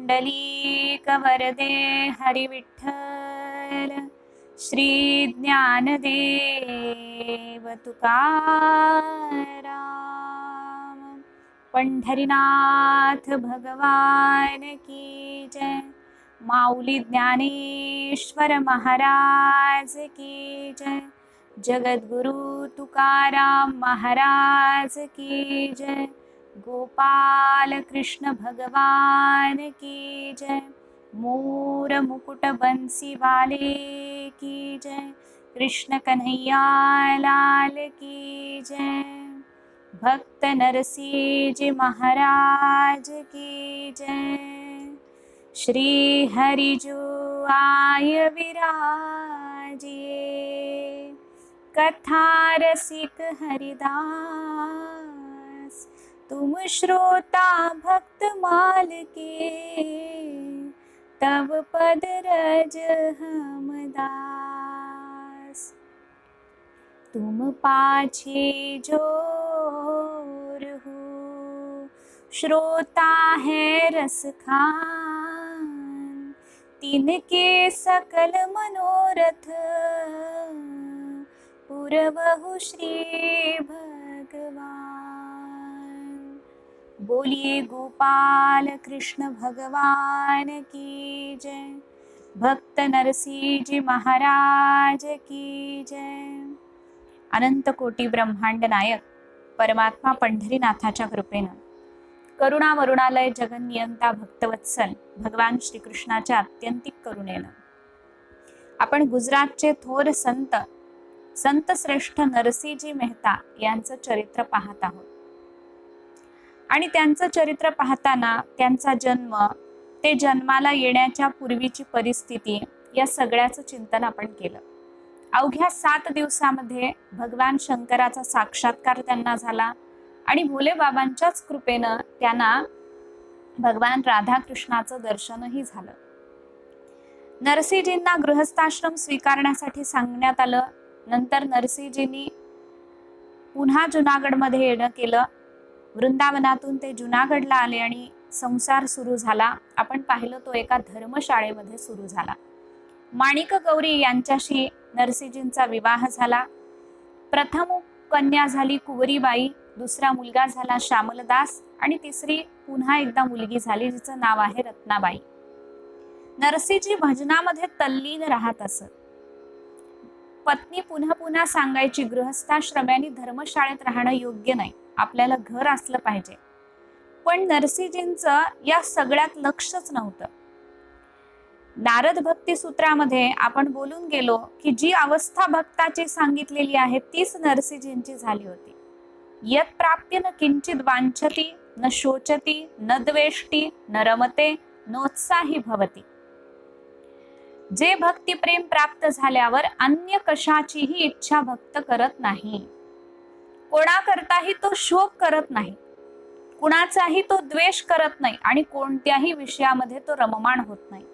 पुंडलीक वरदे हरी विठ्ठल श्री ज्ञानदेव तुकाराम। पंढरीनाथ भगवान की जय। माऊली ज्ञानेश्वर महाराज की जय। जगद्गुरु तुकाराम महाराज की जय। गोपाल कृष्ण भगवान की जय। मोर मुकुट बंसी वाले की जय। कृष्ण कन्हैया लाल की जय। भक्त नरसिंह जी महाराज की जय। श्री हरि जो आय विराजिए कथा रसिक हरिदास। तुम श्रोता भक्त माल के तब पद रज हम दास। तुम पाछे जोर हो श्रोता है रस खान। तिनके सकल मनोरथ पुरवहु श्री भगवान। बोलिए गोपाल कृष्ण भगवान की जय। भक्त नरसिंह जी महाराज की जय। अनंत कोटी ब्रह्मांड नायक परमात्मा पंढरीनाथाच्या कृपेनं करुणा वरुणालय जगन्नियंता भक्तवत्सल भगवान श्रीकृष्णाच्या अत्यंतिक करुणेनं आपण गुजरातचे थोर संत श्रेष्ठ नरसिंहजी मेहता यांचं चरित्र पाहत आहोत। आणि त्यांचं चरित्र पाहताना त्यांचा जन्म, ते जन्माला येण्याच्या पूर्वीची परिस्थिती, या सगळ्याचं चिंतन आपण केलं। अवघ्या 7 दिवसामध्ये भगवान शंकराचा साक्षात्कार त्यांना झाला आणि भोले बाबांच्याच कृपेनं त्यांना भगवान राधाकृष्णाचं दर्शनही झालं। नरसिंहजींना गृहस्थाश्रम स्वीकारण्यासाठी सांगण्यात आलं। नंतर नरसिंहजींनी पुन्हा जुनागडमध्ये येणं केलं। वृंदावनातून ते जुनागडला आले आणि संसार सुरू झाला। आपण पाहिलं तो एका धर्मशाळेमध्ये सुरू झाला। माणिक गौरी यांच्याशी नरसिंहजींचा विवाह झाला। प्रथम कन्या झाली कुंवरीबाई, दुसरा मुलगा झाला श्यामलदास आणि तिसरी पुन्हा एकदा मुलगी झाली जिचं नाव आहे रत्नाबाई। नरसिंहजी भजनामध्ये तल्लीन राहत असत। पत्नी पुन्हा पुन्हा सांगायची गृहस्थाश्रम्यांनी धर्मशाळेत राहणं योग्य नाही, आपल्याला घर असलं पाहिजे। पण नरसिंहजींचं या सगळ्यात लक्षच नव्हतं। नारद भक्ती सूत्रामध्ये आपण बोलून गेलो की जी अवस्था भक्ताची सांगितलेली आहे तीच नरसिंहजींची झाली होती। यत् प्राप्य न किंचित वांछति न शोचति न द्वेष्टि न रमते नोत्साही भवति। जे भक्ती प्रेम प्राप्त झाल्यावर अन्य कशाचीही इच्छा भक्त करत नाही, कोणाकरताही तो शोक करत नाही, कुणाचाही तो द्वेष करत नाही आणि कोणत्याही विषयामध्ये तो रममाण होत नाही,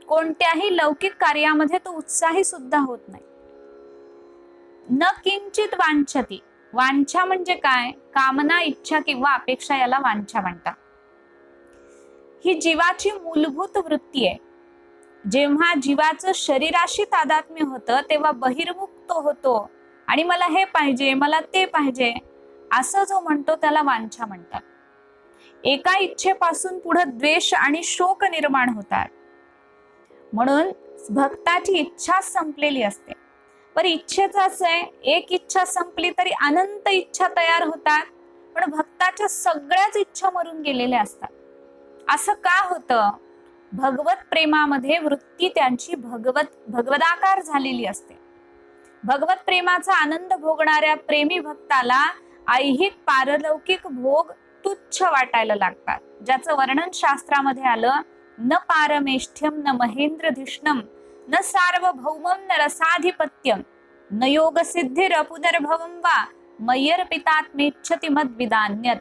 कोणत्याही लौकिक कार्यामध्ये तो उत्साही सुद्धा होत नाही। न किंचित वांछति, वांछा म्हणजे काय? कामना, इच्छा किंवा अपेक्षा, याला वांछा म्हणतात। ही जीवाची मूलभूत वृत्ती आहे। जेव्हा जीवाचं शरीराशी तादात्म्य होतं तेव्हा बहिर्मुख तो होतो आणि मला हे पाहिजे, मला ते पाहिजे असं जो म्हणतो त्याला वांछा म्हणतात। एका इच्छेपासून पुढे द्वेष आणि शोक निर्माण होतात। म्हणून भक्ताची इच्छा संपलेली असते। पण इच्छेचं असं आहे, एक इच्छा संपली तरी अनंत इच्छा तयार होतात, पण भक्ताच्या सगळ्याच इच्छा मरून गेलेल्या असतात। असं का होतं? भगवत प्रेमामध्ये वृत्ती त्यांची भगवदाकार झालेली असते। भगवत प्रेमाचा आनंद भोगणाऱ्या प्रेमी भक्ताला ऐहिक पारलौकिक भोग तुच्छ वाटायला लागतात, ज्याचं वर्णन शास्त्रामध्ये आलं। न पारमेष्ठ्यम न महेंद्रधिष्णम न सार्वभौमम न रसाधिपत्यम न योग सिद्धिर पुनर्भवम वा मय्यर्पितात्मेच्छति मद्विदान्यत।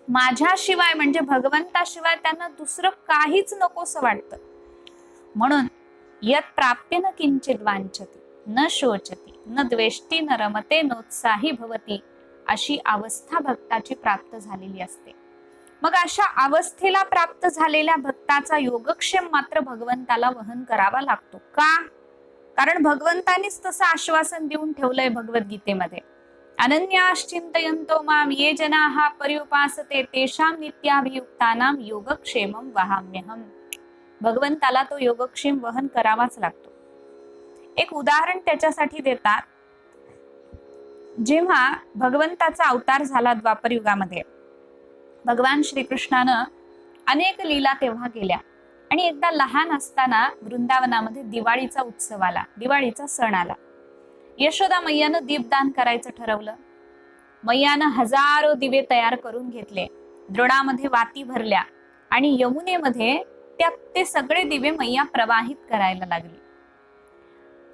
माझ्याशिवाय म्हणजे भगवंताशिवाय त्यांना दुसरं काहीच नकोसं वाटतं। म्हणून यत् प्राप्य न किंचित वांछति न शोचति न द्वेष्टि न रमते नोत्साही भवति, अशी अवस्था भक्ताची प्राप्त झालेली असते। मग अशा अवस्थेला प्राप्त झालेल्या भक्ताचा योगक्षेम मात्र भगवंताला वहन करावा लागतो. का? कारण भगवंतानीच तसं आश्वासन देऊन ठेवलंय भगवद्गीतेमध्ये. अनन्याश्चिंतयन्तो माम ये जनाः पर्युपासते तेषां नित्याभियुक्तानां योगक्षेमं वहाम्यहम्. भगवंताला तो योगक्षेम वहन करावाच लागतो. एक उदाहरण त्याच्यासाठी देतात. जेव्हा भगवंताचा अवतार झाला द्वापर युगामध्ये, भगवान श्रीकृष्णानं अनेक लीला तेव्हा केल्या आणि एकदा लहान असताना वृंदावनामध्ये दिवाळीचा उत्सव आला, दिवाळीचा सण आला. यशोदा मैयानं दीपदान करायचं ठरवलं. मैयानं हजारो दिवे तयार करून घेतले, द्रोणामध्ये वाती भरल्या आणि यमुनेमध्ये ते सगळे दिवे मैया प्रवाहित करायला लागली.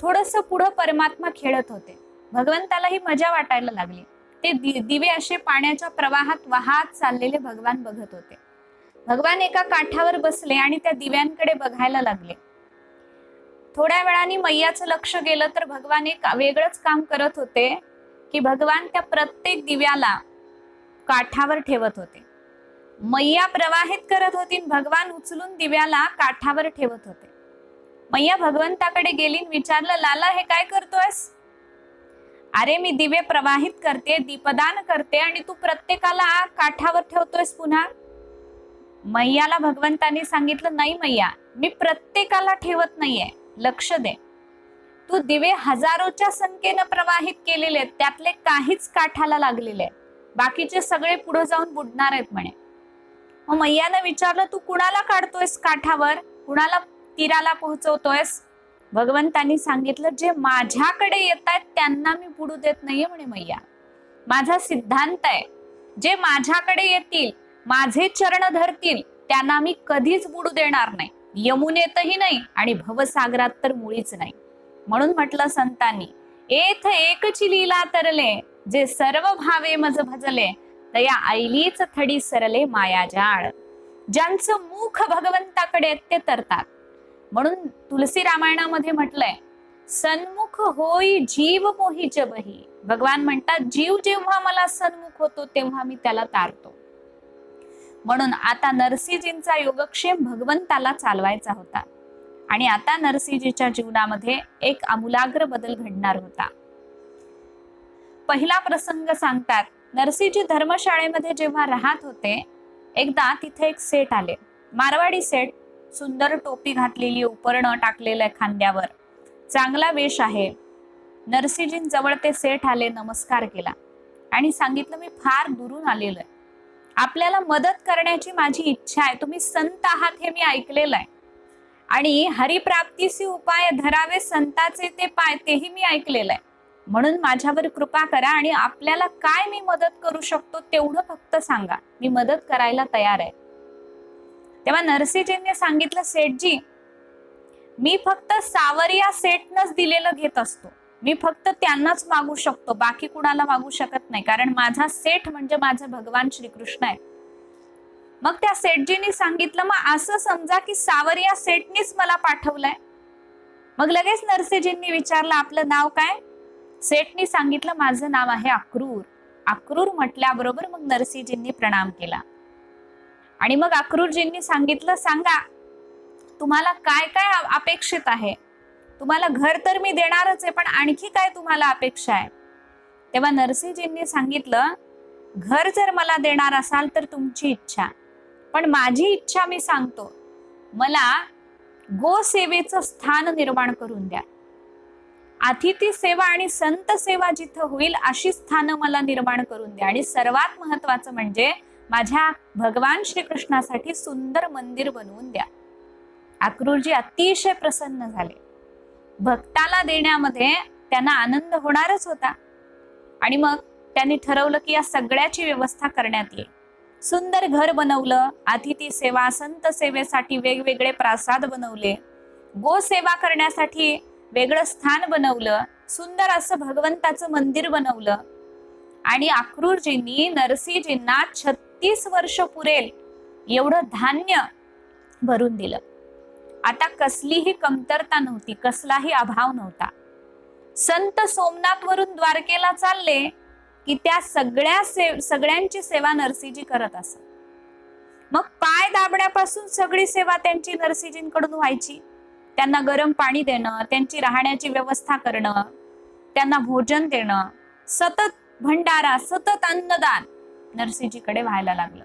थोडस पुढं परमात्मा खेळत होते. भगवंताला ही मजा वाटायला लागली. ते दिवे असे पाण्याच्या प्रवाहात वाहत चाललेले भगवान बघत होते. भगवान एका काठावर बसले आणि त्या दिव्यांकडे बघायला लागले. थोड्या वेळाने मैयाचं लक्ष गेलं तर भगवान एक वेगळंच काम करत होते की भगवान त्या प्रत्येक दिव्याला काठावर ठेवत होते. मैया प्रवाहित करत होती, भगवान उचलून दिव्याला काठावर ठेवत होते. मैया भगवंताकडे गेली, विचारलं, लाला हे काय करतोयस? अरे मी दिवे प्रवाहित करते, दीपदान करते आणि तू प्रत्येकाला काठावर ठेवतोयस पुन्हा. मैयाला भगवंतानी सांगितलं, नाही मैया, मी प्रत्येकाला ठेवत नाहीये, लक्ष दे. तू दिवे हजारोच्या संख्येनं प्रवाहित केलेले, त्यातले काहीच काठाला लागलेले, बाकीचे सगळे पुढे जाऊन बुडणार आहेत म्हणे. मग मैयानं विचारलं, तू कुणाला काढतोयस काठावर, कुणाला तीराला पोहोचवतोयस? भगवंतानी सांगितलं, जे माझ्याकडे येत आहेत त्यांना मी बुडू देत नाहीये म्हणे मैया. माझा सिद्धांत आहे, जे माझ्याकडे येतील, माझे चरण धरतील, त्यांना मी कधीच बुडू देणार नाही, यमुनेतही नाही आणि भवसागरात तर मुळीच नाही. म्हणून म्हटलं संतांनी, एथ एकची लीला तरले, जे सर्व भावे मज भजले, तया ऐलीच थडी सरले मायाजाळ. ज्यांचं मुख भगवंताकडे ते तरतात. म्हणून तुलसी रामायणामध्ये म्हटलंय, सन्मुख होई जीव मोही जबही. भगवान म्हणतात, जीव जेव्हा मला सन्मुख होतो तेव्हा मी त्याला तारतो. म्हणून आता नरसिंहजींचा योगक्षेम भगवंताला चालवायचा होता आणि आता नरसिंहजीच्या जीवनामध्ये एक आमूलाग्र बदल घडणार होता. पहिला प्रसंग सांगतात, नरसिंहजी धर्मशाळेमध्ये जेव्हा राहत होते, एकदा तिथे एक सेठ आले, मारवाडी सेठ. सुंदर टोपी घातलेली, उपरणं टाकलेलं आहे खांद्यावर, चांगला वेश आहे. नरसिंहजींजवळ ते सेठ आले, नमस्कार केला आणि सांगितलं, मी फार दुरून आलेलो आहे, आपल्याला मदत करण्याची माझी इच्छा आहे. तुम्ही संत आहात हे मी ऐकलेलं आहे आणि हरिप्राप्तीसी उपाय धरावे संताचे ते पाय, तेही मी ऐकलेलं आहे. म्हणून माझ्यावर कृपा करा आणि आपल्याला काय मी मदत करू शकतो तेवढं फक्त सांगा, मी मदत करायला तयार आहे. तेव्हा नरसिंहजींनी सांगितलं, सेठजी, मी फक्त सावरिया सेठनच दिलेलं घेत असतो, मी फक्त त्यांनाच मागू शकतो, बाकी कुणाला मागू शकत नाही, कारण माझा सेठ म्हणजे माझा भगवान श्रीकृष्ण आहे. मग त्या सेठजींनी सांगितलं, मग असं समजा की सावरिया सेठनीच मला पाठवलंय. मग लगेच नरसिंहजींनी विचारलं, आपलं नाव काय? सेठनी सांगितलं, माझं नाव आहे अक्रूर. अक्रूर म्हटल्याबरोबर मग नरसिंहजींनी प्रणाम केला आणि मग अक्रूरजींनी सांगितलं, सांगा तुम्हाला काय काय अपेक्षित आहे? तुम्हाला घर तर मी देणारच आहे, पण आणखी काय तुम्हाला अपेक्षा आहे? तेव्हा नरसिंहजींनी सांगितलं, घर जर मला देणार असाल तर तुमची इच्छा, पण माझी इच्छा मी सांगतो, मला गोसेवेचं स्थान निर्माण करून द्या. अतिथी सेवा आणि संत सेवा जिथं होईल अशी स्थानं मला निर्माण करून द्या. आणि सर्वात महत्वाचं म्हणजे माझ्या भगवान श्रीकृष्णासाठी सुंदर मंदिर बनवून द्या. अक्रूरजी अतिशय प्रसन्न झाले. भक्ताला देण्यामध्ये त्यांना आनंद होणारच होता आणि मग त्यांनी ठरवलं की या सगळ्याची व्यवस्था करण्यात येईल. सुंदर घर बनवलं, अतिथी सेवा, संत सेवेसाठी वेगवेगळे प्रासाद बनवले, गोसेवा करण्यासाठी वेगळं स्थान बनवलं, सुंदर असं भगवंताचं मंदिर बनवलं आणि अक्रूरजींनी नरसिंहजींना 36 वर्ष पुरेल एवढं धान्य भरून दिलं. आता कसलीही कमतरता नव्हती, कसलाही अभाव नव्हता. संत सोमनाथ वरून द्वारकेला चालले की त्या सगळ्यांची सेवा नरसिंहजी करत असत. लावण्यापासून सगळी सेवा त्यांची नरसिंहजींकडून व्हायची. त्यांना गरम पाणी देणं, त्यांची राहण्याची व्यवस्था करणं, त्यांना भोजन देणं, सतत भंडारा, सतत अन्नदान नरसिंहजीकडे व्हायला लागलं.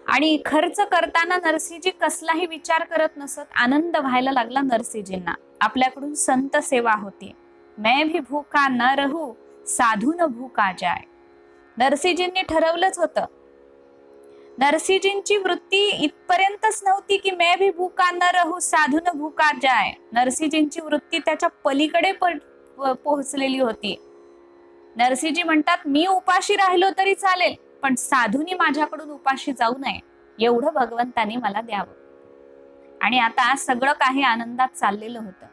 आणि खर्च करताना नरसिंहजी कसलाही विचार करत नसत. आनंद व्हायला लागला नरसिंहजींना. आपल्याकडून संत सेवा होती. मैं भी भूखा न रहू, साधू न भूखा जाय. नरसिंहजींनी ठरवलंच होतं. नरसिंहजींची वृत्ती इथपर्यंतच नव्हती की मैं भी भूखा न रहू, साधू न भूखा जाय. नरसिंहजींची वृत्ती त्याच्या पलीकडे पोहोचलेली होती. नरसिंहजी म्हणतात, मी उपाशी राहिलो तरी चालेल, पण साधूनी माझ्याकडून उपाशी जाऊ नये, एवढं भगवंतानी मला द्यावं. आणि आता सगळं काही आनंदात चाललेलं होतं.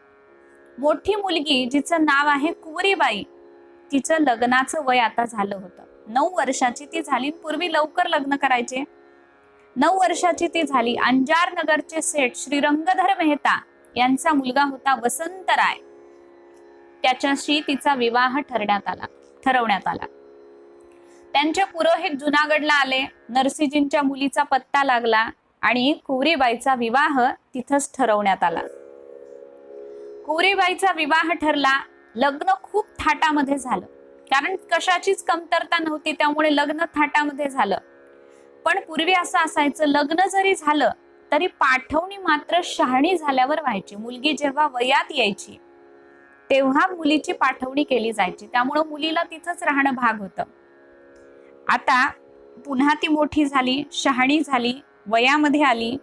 मोठी मुलगी जिचं नाव आहे कुवरीबाई, तिचं लग्नाचं वय आता झालं होतं. 9 वर्षाची ती झाली. पूर्वी लवकर लग्न करायचे. 9 वर्षाची ती झाली. अंजार नगरचे सेठ श्री रंगधर मेहता यांचा मुलगा होता वसंतराय. त्याच्याशी तिचा विवाह ठरवण्यात आला. त्यांचे पुरोहित जुनागडला आले. नरसिंहजींच्या मुलीचा पत्ता लागला आणि कुवरीबाईचा विवाह तिथंच ठरवण्यात आला. कुवरीबाईचा विवाह ठरला. लग्न खूप थाटामध्ये झालं, कारण कशाचीच कमतरता नव्हती, त्यामुळे लग्न थाटामध्ये झालं. पण पूर्वी असं असायचं, लग्न जरी झालं तरी पाठवणी मात्र शहाणी झाल्यावर व्हायची. मुलगी जेव्हा वयात यायची तेव्हा मुलीची पाठवणी केली जायची. त्यामुळं मुलीला तिथंच राहणं भाग होतं. आता पुन्हा ती मोठी झाली, शहाणी झाली, वयामध्ये आली.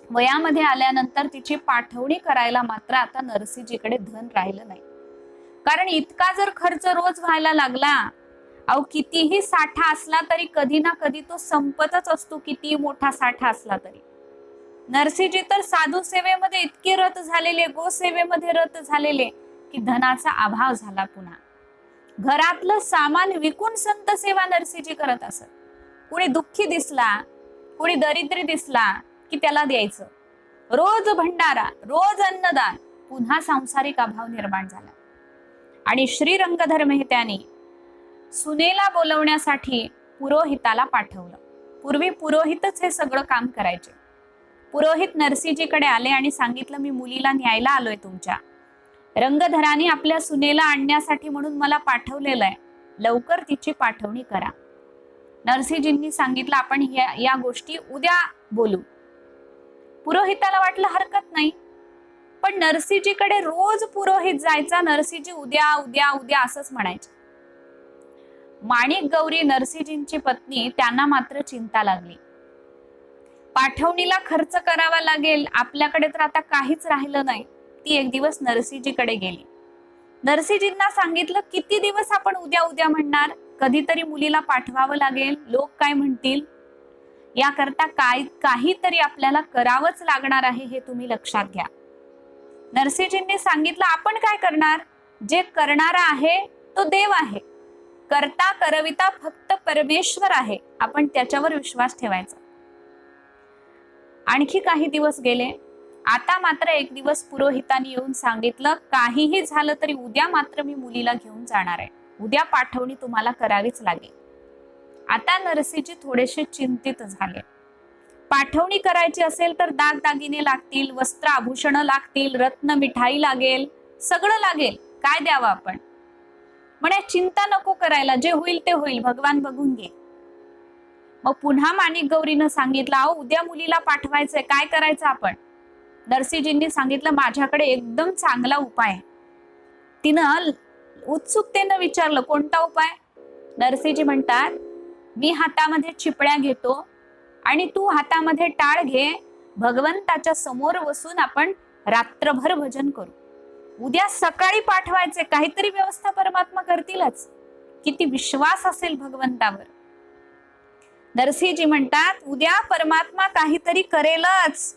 वयामध्ये आल्यानंतर तिची पाठवणी करायला मात्र आता नरसिंहजीकडे धन राहिलं नाही. कारण इतका जर खर्च रोज व्हायला लागला, कितीही साठा असला तरी कधी ना कधी तो संपतच असतो. किती मोठा साठा असला तरी. नरसिंहजी तर साधू सेवेमध्ये इतके रत झालेले, गोसेवेमध्ये रत झालेले की धनाचा अभाव झाला. पुन्हा घरातलं सामान विकून संत सेवा नरसिंहजी करत असत. कुणी दुःखी दिसला, कुणी दरिद्री दिसला की त्याला द्यायचं. रोज भंडारा, रोज अन्नदान. पुन्हा सांसारिक अभाव निर्माण झाला. आणि श्री रंगधर मेहत्याने सुनेला बोलवण्यासाठी पुरोहिताला पाठवलं. पूर्वी पुरोहितच हे सगळं काम करायचे. पुरोहित नरसिंहजीकडे आले आणि सांगितलं, मी मुलीला न्यायला आलोय तुमच्या. रंगधराने आपल्या सुनेला आणण्यासाठी म्हणून मला पाठवलेलं आहे. लवकर तिची पाठवणी करा. नरसिंहजींनी सांगितलं, आपण या गोष्टी उद्या बोलू. पुरोहिताला वाटलं हरकत नाही. पण नरसिंहजीकडे रोज पुरोहित जायचा. नरसिंहजी उद्या उद्या उद्या असंच म्हणायचे. माणिक गौरी नरसिंहजींची पत्नी, त्यांना मात्र चिंता लागली. पाठवणीला खर्च करावा लागेल, आपल्याकडे तर आता काहीच राहिलं नाही. ती एक दिवस नरसिंहजीकडे गेली. नरसिंहजींना सांगितलं, किती दिवस आपण उद्या उद्या म्हणणार, कधीतरी मुलीला पाठवावं लागेल, लोक काय म्हणतील, याकरता काहीतरी आपल्याला करावंच लागणार आहे, हे तुम्ही लक्षात घ्या. नरसिंहजींनी सांगितलं, आपण काय करणार, जे करणारा आहे तो देव आहे. करता करविता फक्त परमेश्वर आहे, आपण त्याच्यावर विश्वास ठेवायचा. आणखी काही दिवस गेले. आता मात्र एक दिवस पुरोहितांनी येऊन सांगितलं, काहीही झालं तरी उद्या मात्र मी मुलीला घेऊन जाणार आहे. उद्या पाठवणी तुम्हाला करावीच लागेल. आता नरसिंहजी थोडेसे चिंतित झाले. पाठवणी करायची असेल तर दागदागिने लागतील, वस्त्र आभूषण लागतील, रत्न मिठाई लागेल, सगळं लागेल. काय द्यावं आपण. म्हणे चिंता नको करायला, जे होईल ते होईल, भगवान बघून घे. मग पुन्हा माणिक गौरीनं सांगितलं, अहो उद्या मुलीला पाठवायचंय, काय करायचं आपण. नरसिंहजींनी सांगितलं, माझ्याकडे एकदम चांगला उपाय. तिनं उत्सुकतेनं विचारलं, कोणता उपाय. नरसिंहजी म्हणतात, मी हातामध्ये चिपळ्या घेतो आणि तू हातामध्ये टाळ घे. भगवंताच्या समोर बसून आपण रात्रभर भजन करू. उद्या सकाळी पाठवायचे, काहीतरी व्यवस्था परमात्मा करतीलच. किती विश्वास असेल भगवंतावर. नरसिंहजी म्हणतात, उद्या परमात्मा काहीतरी करेलच,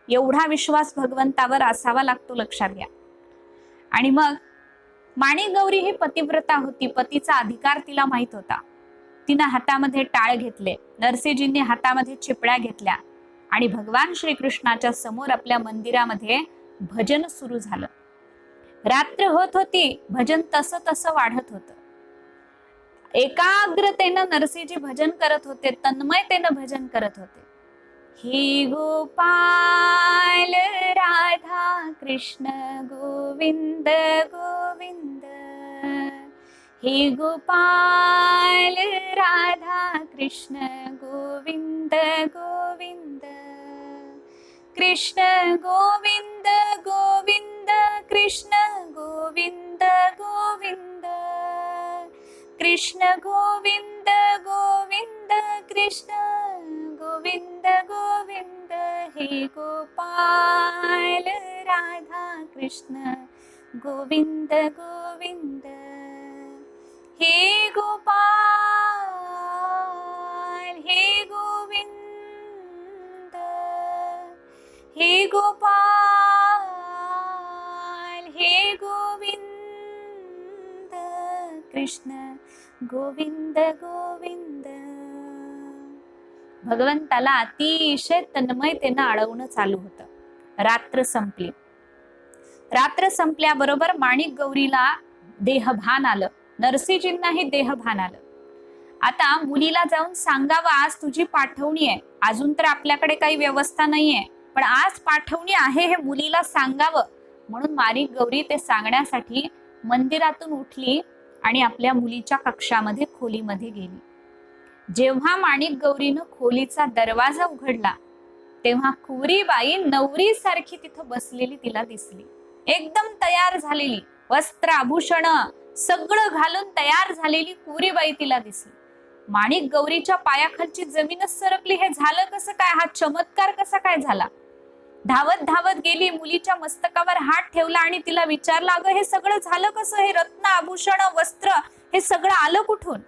एवढा विश्वास भगवंतावर असावा लागतो, लक्षात घ्या. आणि मग माणिक गौरी ही पतिव्रता होती. पतीचा अधिकार तिला माहित होता. तिनं हातामध्ये टाळ घेतले. नरसिंहजींनी हातामध्ये चिपळ्या घेतल्या आणि भगवान श्रीकृष्णाच्या समोर आपल्या मंदिरामध्ये भजन सुरू झालं. रात्र होत होती, भजन तसं तसं वाढत होतं. एकाग्रतेनं नरसिंहजी भजन करत होते, तन्मयतेनं भजन करत होते. हे गोपाल राधा कृष्ण गोविंद गोविंद, हे गोपाल राधा कृष्ण गोविंद गोविंद, कृष्ण गोविंद गोविंद कृष्ण गोविंद गोविंद, कृष्ण गोविंद गोविंद कृष्ण गोविंद गोविंद, हे गोपाल राधा कृष्ण गोविंद गोविंद, हे गोपाल हे गोविंद, हे गोपाल हे गोविंद, कृष्ण गोविंद गोविंद. भगवंताला अतिशय तन्मयतेनं अडवणं चालू होतं. रात्र संपली. रात्र संपल्याबरोबर माणिक गौरीला देहभान आलं, नरसिंहजींनाही देहभान आलं. आता मुलीला जाऊन सांगावं, आज तुझी पाठवणी आहे, अजून तर आपल्याकडे काही व्यवस्था नाहीये, पण आज पाठवणी आहे हे मुलीला सांगावं. म्हणून माणिक गौरी ते सांगण्यासाठी मंदिरातून उठली आणि आपल्या मुलीच्या कक्षामध्ये खोलीमध्ये गेली. जेव्हा माणिक गौरीनं खोलीचा दरवाजा उघडला तेव्हा कुवरीबाई नवरीसारखी तिथं बसलेली तिला दिसली. एकदम तयार झालेली, वस्त्र आभूषण सगळं घालून तयार झालेली कुवरीबाई तिला दिसली. माणिक गौरीच्या पायाखालची जमीनच सरकली. हे झालं कसं काय? हा चमत्कार कसा काय झाला? धावत धावत गेली, मुलीच्या मस्तकावर हात ठेवला आणि तिला विचारलं, अगं हे सगळं झालं कसं? हे रत्न आभूषण वस्त्र हे सगळं आलं कुठून?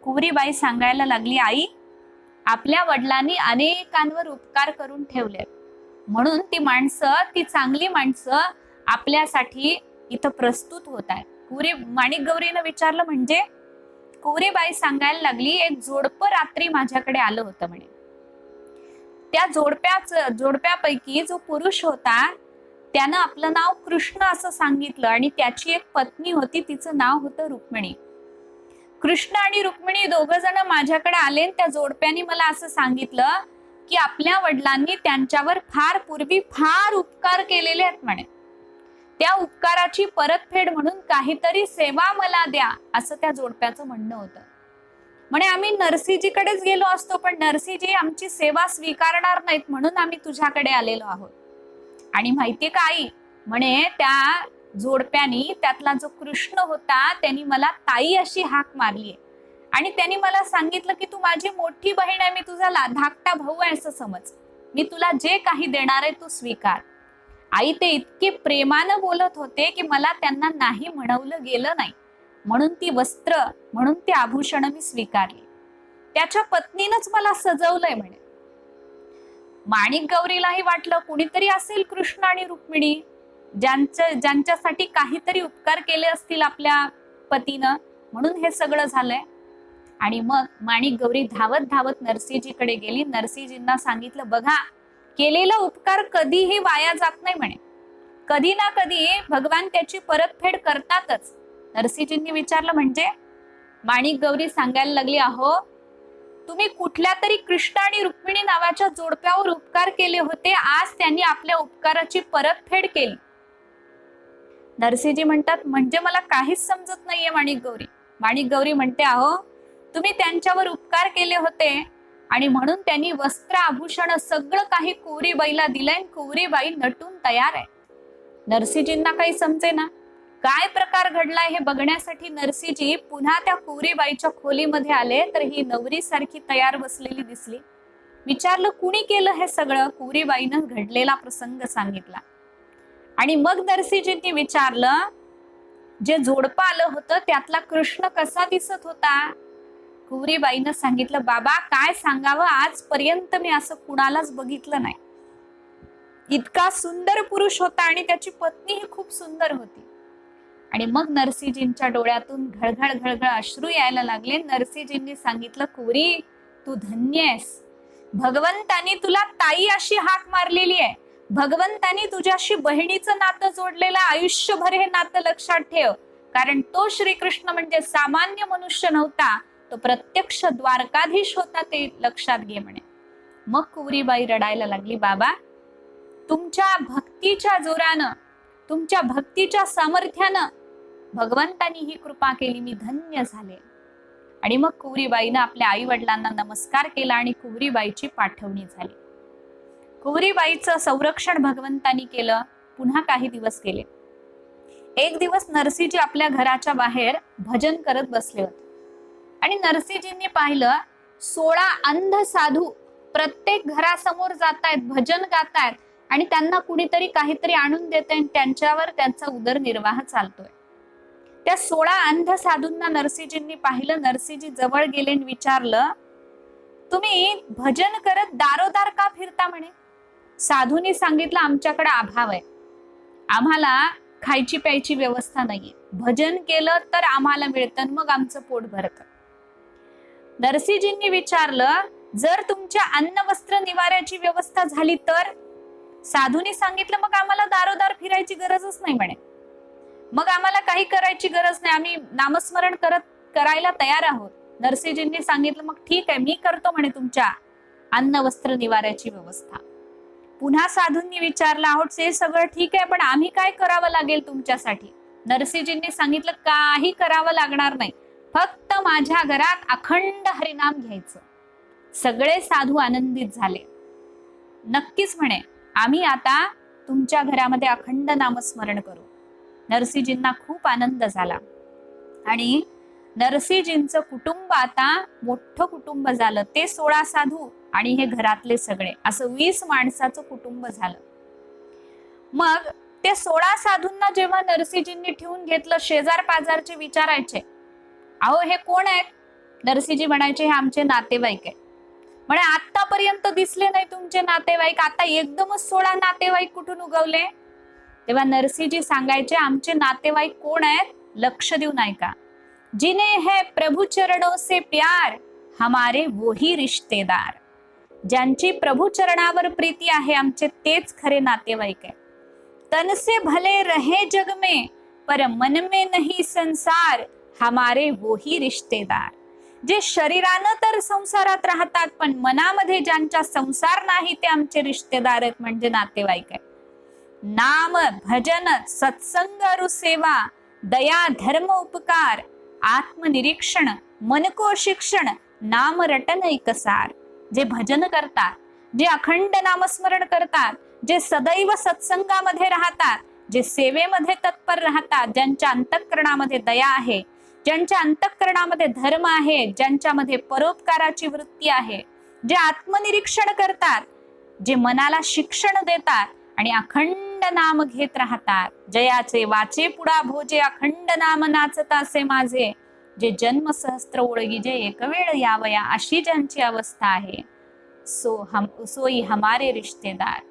कुवरीबाई सांगायला लागली, आई, आपल्या वडिलांनी अनेकांवर उपकार करून ठेवले, म्हणून ती माणसं, ती चांगली माणसं आपल्यासाठी इथं प्रस्तुत होत आहे. माणिक गौरीनं विचारलं, म्हणजे? कुवरीबाई सांगायला लागली, एक जोडपं रात्री माझ्याकडे आलं होतं म्हणे. त्या जोडप्यापैकी जो पुरुष होता त्यानं आपलं नाव कृष्ण असं सांगितलं आणि त्याची एक पत्नी होती, तिचं नाव होतं रुक्मिणी. कृष्ण आणि रुक्मिणी दोघं जण माझ्याकडे आले. त्या जोडप्याने मला असं सांगितलं की आपल्या वडिलांनी त्यांच्यावर पूर्वी फार उपकार केलेले आहेत म्हणे. त्या उपकाराची परतफेड म्हणून काहीतरी सेवा मला द्या, असं त्या जोडप्याचं म्हणणं होतं. म्हणे आम्ही नरसिंहजीकडेच गेलो असतो, पण नरसिंहजी आमची सेवा स्वीकारणार नाहीत, म्हणून आम्ही तुझ्याकडे आलेलो आहोत. आणि माहितीये का आई, म्हणे त्या जोडप्यानी, त्यातला जो कृष्ण होता, त्यांनी मला ताई अशी हाक मारलीये आणि त्यांनी मला सांगितलं की तू माझी मोठी बहीण आहे, मी तुझा धाकटा भाऊ आहे असं समज, मी तुला जे काही देणार आहे तू स्वीकार. आई ते इतके प्रेमानं बोलत होते की मला त्यांना नाही म्हणवलं गेलं नाही, म्हणून ती वस्त्र, म्हणून ती आभूषण मी स्वीकारली. त्याच्या पत्नीनंच मला सजवलंय म्हणे. माणिक गौरीलाही वाटलं कुणीतरी असेल कृष्ण आणि रुक्मिणी, ज्यांच्यासाठी काहीतरी उपकार केले असतील आपल्या पतीनं, म्हणून हे सगळं झालंय. आणि मग माणिक गौरी धावत धावत नरसिंहजीकडे गेली. नरसिंहजींना सांगितलं, बघा, केलेला उपकार कधीही वाया जात नाही म्हणे, कधी ना कधी भगवान त्याची परतफेड करतातच. नरसिंहजींनी विचारलं, म्हणजे? माणिक गौरी सांगायला लागली, अहो, तुम्ही कुठल्या तरी कृष्ण आणि रुक्मिणी नावाच्या जोडप्यावर उपकार केले होते, आज त्यांनी आपल्या उपकाराची परतफेड केली. नरसिंहजी म्हणतात, म्हणजे मला काहीच समजत नाहीये माणिक गौरी. माणिक गौरी म्हणते, अहो, तुम्ही त्यांच्यावर उपकार केले होते आणि म्हणून त्यांनी वस्त्र आभूषण सगळं काही कुवरीबाईला दिलंय, कुवरीबाई नटून तयार आहे. नरसिंहजींना काही समजेना काय प्रकार घडलाय हे बघण्यासाठी नरसिंहजी पुन्हा त्या कुवरीबाईच्या खोलीमध्ये आले, तर ही नवरी सारखी तयार बसलेली दिसली. विचारलं, कुणी केलं हे सगळं? कुवरीबाईनं घडलेला प्रसंग सांगितला. आणि मग नरसिंहजींनी विचारलं, जे जोडपं आलं होतं त्यातला कृष्ण कसा दिसत होता? कुवरीबाईनं सांगितलं, बाबा, काय सांगावं, आजपर्यंत मी असं कुणालाच बघितलं नाही. इतका सुंदर पुरुष होता आणि त्याची पत्नी ही खूप सुंदर होती. आणि मग नरसिंहजींच्या डोळ्यातून घळघळ घळघळ अश्रू यायला लागले. नरसिंहजींनी सांगितलं, कुवरी, तू धन्य आहेस, भगवंतानी तुला ताई अशी हाक मारलेली आहे, भगवंतानी तुझ्याशी बहिणीचं नातं जोडलेलं, आयुष्यभर हे नातं लक्षात ठेव. कारण तो श्रीकृष्ण म्हणजे सामान्य मनुष्य नव्हता, तो प्रत्यक्ष द्वारकाधीश होता, ते लक्षात घे म्हणे. मग कुवरीबाई रडायला लागली, बाबा तुमच्या भक्तीच्या जोरानं, तुमच्या भक्तीच्या सामर्थ्यानं भगवंतानी ही कृपा केली, मी धन्य झाले. आणि मग कुवरीबाईनं आपल्या आई वडिलांना नमस्कार केला आणि कुवरीबाईची पाठवणी झाली. कुवरीबाईचं संरक्षण भगवंतानी केलं. पुन्हा काही दिवस गेले. एक दिवस नरसीजी आपल्या घराच्या बाहेर भजन करत बसले होते आणि नरसीजींनी पाहिलं 16 अंध साधू प्रत्येक घरासमोर जातायत, भजन गातायत आणि त्यांना कुणीतरी काहीतरी आणून देतंय आणि त्यांच्यावर त्यांचा उदरनिर्वाह चालतोय. त्या 16 अंध साधूंना नरसीजींनी पाहिलं. नरसीजी जवळ गेले आणि विचारलं, तुम्ही भजन करत दारोदार का फिरता म्हणे? साधूंनी सांगितलं, आमच्याकडे अभाव आहे, आम्हाला खायची प्यायची व्यवस्था नाहीये, भजन केलं तर आम्हाला मिळतं, मग आमचं पोट भरतं. नरसीजींनी विचारलं, जर तुमच्या अन्न वस्त्र निवाऱ्याची व्यवस्था झाली तर? साधूंनी सांगितलं, मग आम्हाला दारोदार फिरायची गरजच नाही म्हणे, मग आम्हाला काही करायची गरज नाही, आम्ही नामस्मरण करायला तयार आहोत. नरसीजींनी सांगितलं, मग ठीक आहे, मी करतो म्हणे तुमच्या अन्न वस्त्र निवाऱ्याची व्यवस्था. पुन्हा साधूंनी विचारलं, आहोत हे सगळं ठीक आहे, पण आम्ही काय करावं लागेल तुमच्यासाठी? नरसीजींनी सांगितलं, काही करावं लागणार नाही, फक्त माझ्या घरात अखंड हरिनाम घ्यायचं. सगळे साधू आनंदित झाले. नक्कीच म्हणे, आम्ही आता तुमच्या घरामध्ये अखंड नामस्मरण करू. नरसीजींना खूप आनंद झाला आणि नरसीजींचं कुटुंब आता मोठं कुटुंब झालं. ते 16 साधू आणि हे घरातले सगळे, असं 20 माणसाचं कुटुंब झालं. मग ते 16 साधूंना जेव्हा नरसीजींनी ठेवून घेतलं, शेजार पाजारचे विचारायचे, अहो हे कोण आहेत? नरसीजी म्हणायचे, हे आमचे नातेवाईक आहे. म्हणे, आतापर्यंत दिसले नाही तुमचे नातेवाईक, आता एकदमच 16 नातेवाईक कुठून उगवले? तेव्हा नरसीजी सांगायचे, आमचे नातेवाईक कोण आहेत? लक्ष देऊन ऐका. जिन्हें है प्रभु चरणों से प्यार, हमारे वही रिश्तेदार. ज्यांची प्रभू चरणावर प्रीती आहे, आमचे तेच खरे नातेवाईक आहे. तन से भले रहे जग में, पर मन में नहीं संसार, हमारे वही रिश्तेदार. जे शरीरानं तर संसारात राहतात, पण मनामध्ये ज्यांच्या संसार नाही, ते आमचे रिश्तेदार आहेत, म्हणजे नातेवाईक आहेत. नाम भजन सत्संग अरु सेवा, दया धर्म उपकार, आत्मनिरीक्षण मन को शिक्षण, नाम रटन एकसार. जे भजन करतात, जे अखंड नामस्मरण करतात, जे सदैव सत्संगामध्ये राहतात, जे सेवेमध्ये तत्पर राहतात, ज्यांच्या अंतःकरणामध्ये दया आहे, ज्यांच्या अंतःकरणामध्ये धर्म आहे, ज्यांच्यामध्ये परोपकाराची वृत्ती आहे, जे आत्मनिरीक्षण करतात, जे मनाला शिक्षण देतात आणि अखंड नाम घेत राहतात. जयाचे वाचे पुढा भोजे, अखंड नाम नाचतासे माझे, जे जन्म सहस्त्र ओळगी जे एक वेळ यावया, अशी ज्यांची अवस्था आहे, सोई हमारे रिश्तेदार,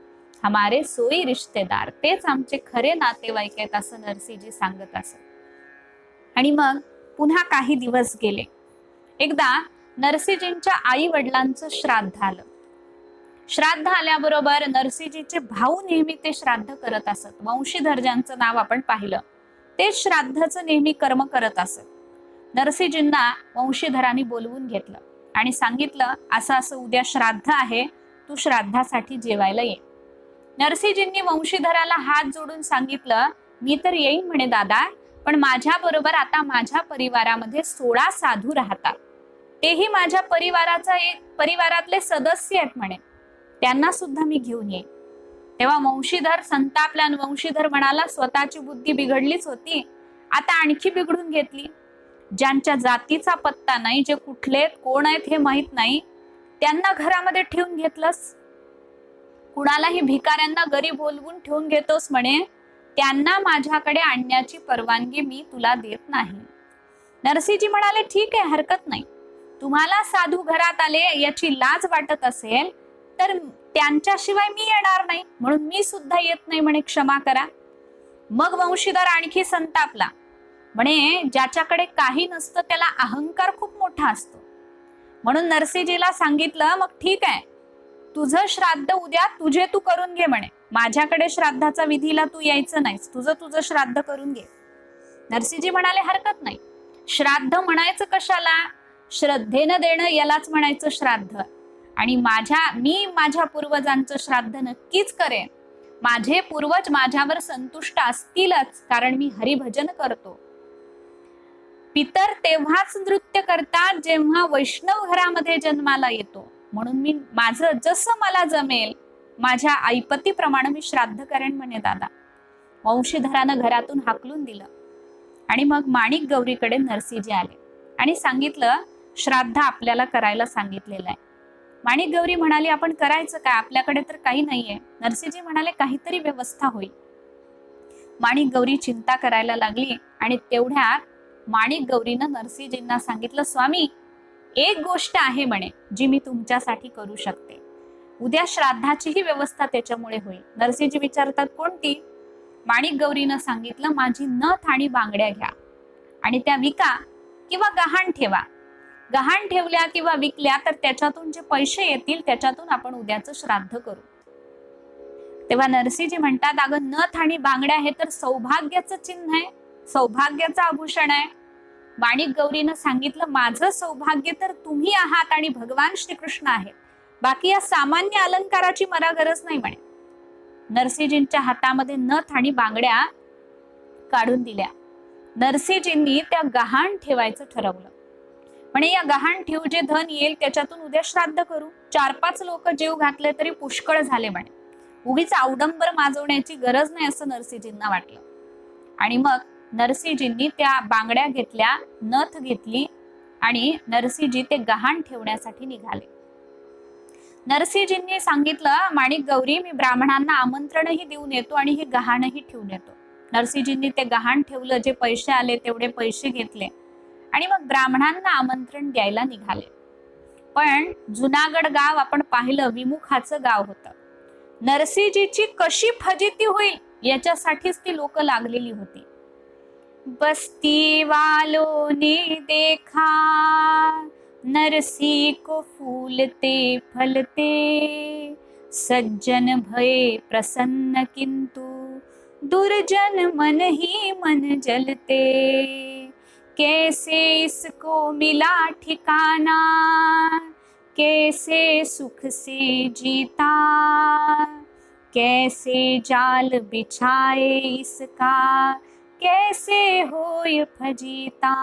हमारे सोई रिश्तेदार, तेच आमचे खरे नातेवाईक आहेत, असं नरसीजी सांगत असत. आणि मग पुन्हा काही दिवस गेले. एकदा नरसीजींच्या आई वडिलांचं श्राद्ध आलं. श्राद्ध आल्याबरोबर नरसीजीचे भाऊ नेहमी ते श्राद्ध करत असत. वंशीधर ज्यांचं नाव आपण पाहिलं, ते श्राद्धाचं नेहमी कर्म करत असत. नरसीजींना वंशीधरांनी बोलवून घेतलं आणि सांगितलं, असं असं उद्या श्राद्ध आहे, तू श्राद्धासाठी जेवायला ये. नरसीजींनी वंशीधराला हात जोडून सांगितलं, मी तर येईन म्हणे दादा, पण माझ्या बरोबर आता माझ्या परिवारामध्ये 16 साधू राहतात, तेही माझ्या परिवारातले सदस्य आहेत म्हणे, त्यांना सुद्धा मी घेऊन येईन. तेव्हा वंशीधर संतापला आणि वंशीधर म्हणाला, स्वतःची बुद्धी बिघडलीच होती, आता आणखी बिघडून घेतली. ज्यांच्या जातीचा पत्ता नाही, जे कुठले कोण आहेत हे माहित नाही, त्यांना घरामध्ये ठेवून घेतलंस. कुणालाही भिकाऱ्यांना घरी बोलवून ठेवून घेतोस म्हणे, त्यांना माझ्याकडे आणण्याची परवानगी मी तुला देत नाही. नरसीजी म्हणाले, ठीक आहे, हरकत नाही, तुम्हाला साधू घरात आले याची लाज वाटत असेल तर त्यांच्याशिवाय मी येणार नाही, म्हणून मी सुद्धा येत नाही म्हणे, क्षमा करा. मग वंशीधर आणखी संतापला, म्हणे ज्याच्याकडे काही नसतं त्याला अहंकार खूप मोठा असतो. म्हणून नरसीजीला सांगितलं, मग ठीक आहे, तुझं श्राद्ध उद्या तुझे तू करून घे म्हणे, माझ्याकडे श्राद्धाचा विधीला तू यायचं नाहीस, तुझं श्राद्ध करून घे. नरसिंहजी म्हणाले हरकत नाही, श्राद्ध म्हणायचं कशाला, श्रद्धेनं देणं यालाच म्हणायचं श्राद्ध. आणि मी माझ्या पूर्वजांचं श्राद्ध नक्कीच करेन. माझे पूर्वज माझ्यावर संतुष्ट असतीलच, कारण मी हरिभजन करतो. पितर तेव्हाच नृत्य करतात जेव्हा वैष्णव घरामध्ये जन्माला येतो. म्हणून मी माझं जसं मला जमेल माझ्या ऐपतीप्रमाणे मी श्राद्ध करेन म्हणे दादा. वंशीधरानं घरातून हाकलून दिलं आणि मग माणिक गौरीकडे नरसिंहजी आले आणि सांगितलं, श्राद्ध आपल्याला करायला सांगितलेलं आहे. माणिक गौरी म्हणाली, आपण करायचं काय, आपल्याकडे तर काही नाहीये. नरसिंहजी म्हणाले, काहीतरी व्यवस्था होईल. माणिक गौरी चिंता करायला लागली आणि तेवढ्यात माणिक गौरीनं नरसिंहजींना सांगितलं, स्वामी एक गोष्ट आहे म्हणे जी मी तुमच्यासाठी करू शकते. उद्या श्राद्धाचीही व्यवस्था त्याच्यामुळे होईल. नरसिंहजी विचारतात, कोणती? माणिक गौरीनं सांगितलं, माझी नथ आणि बांगड्या घ्या आणि त्या विका किंवा गहाण ठेवा. गहाण ठेवल्या किंवा विकल्या तर त्याच्यातून जे पैसे येतील त्याच्यातून आपण उद्याचं श्राद्ध करू. तेव्हा नरसिंहजी म्हणतात, अगं नथ आणि बांगड्या हे तर सौभाग्याचं चिन्ह आहे, सौभाग्याचं आभूषण आहे. माणिक गौरीनं सांगितलं, माझं सौभाग्य तर तुम्ही आहात आणि भगवान श्रीकृष्ण आहेत, बाकी या सामान्य अलंकाराची मला गरज नाही म्हणे. नरसिंहजींच्या हातामध्ये नथ आणि बांगड्या काढून दिल्या. नरसिंहजींनी त्या गहाण ठेवायचं ठरवलं. म्हणे या गहाण ठेवू, जे धन येईल त्याच्यातून उद्या श्राद्ध करू. 4-5 लोक जीव घातले तरी पुष्कळ झाले म्हणे. उगीच अवडंबर माजवण्याची गरज नाही असं नरसिंहजींना वाटलं. आणि मग नरसिंहजींनी त्या बांगड्या घेतल्या, नथ घेतली आणि नरसिंहजी ते गहाण ठेवण्यासाठी निघाले. नरसिंहजींनी सांगितलं, माणिक गौरी मी ब्राह्मणांना आमंत्रणही देऊन येतो आणि हे गहाणही ठेवून येतो. नरसिंहजींनी ते गहाण ठेवलं, जे पैसे आले तेवढे पैसे घेतले आणि मग ब्राह्मणांना आमंत्रण द्यायला निघाले. पण जुनागड गाव आपण पाहिलं विमुखाचं गाव होतं. नरसिंहजीची कशी फजिती होईल याच्यासाठीच ती लोक लागलेली होती. बस्ती वालों ने देखा नरसिंह को फूलते फलते, सज्जन भये प्रसन्न किंतु दुर्जन मन ही मन जलते, कैसे इसको मिला ठिकाना, कैसे सुख से जीता, कैसे जाल बिछाए इसका, कैसे होय फजिता.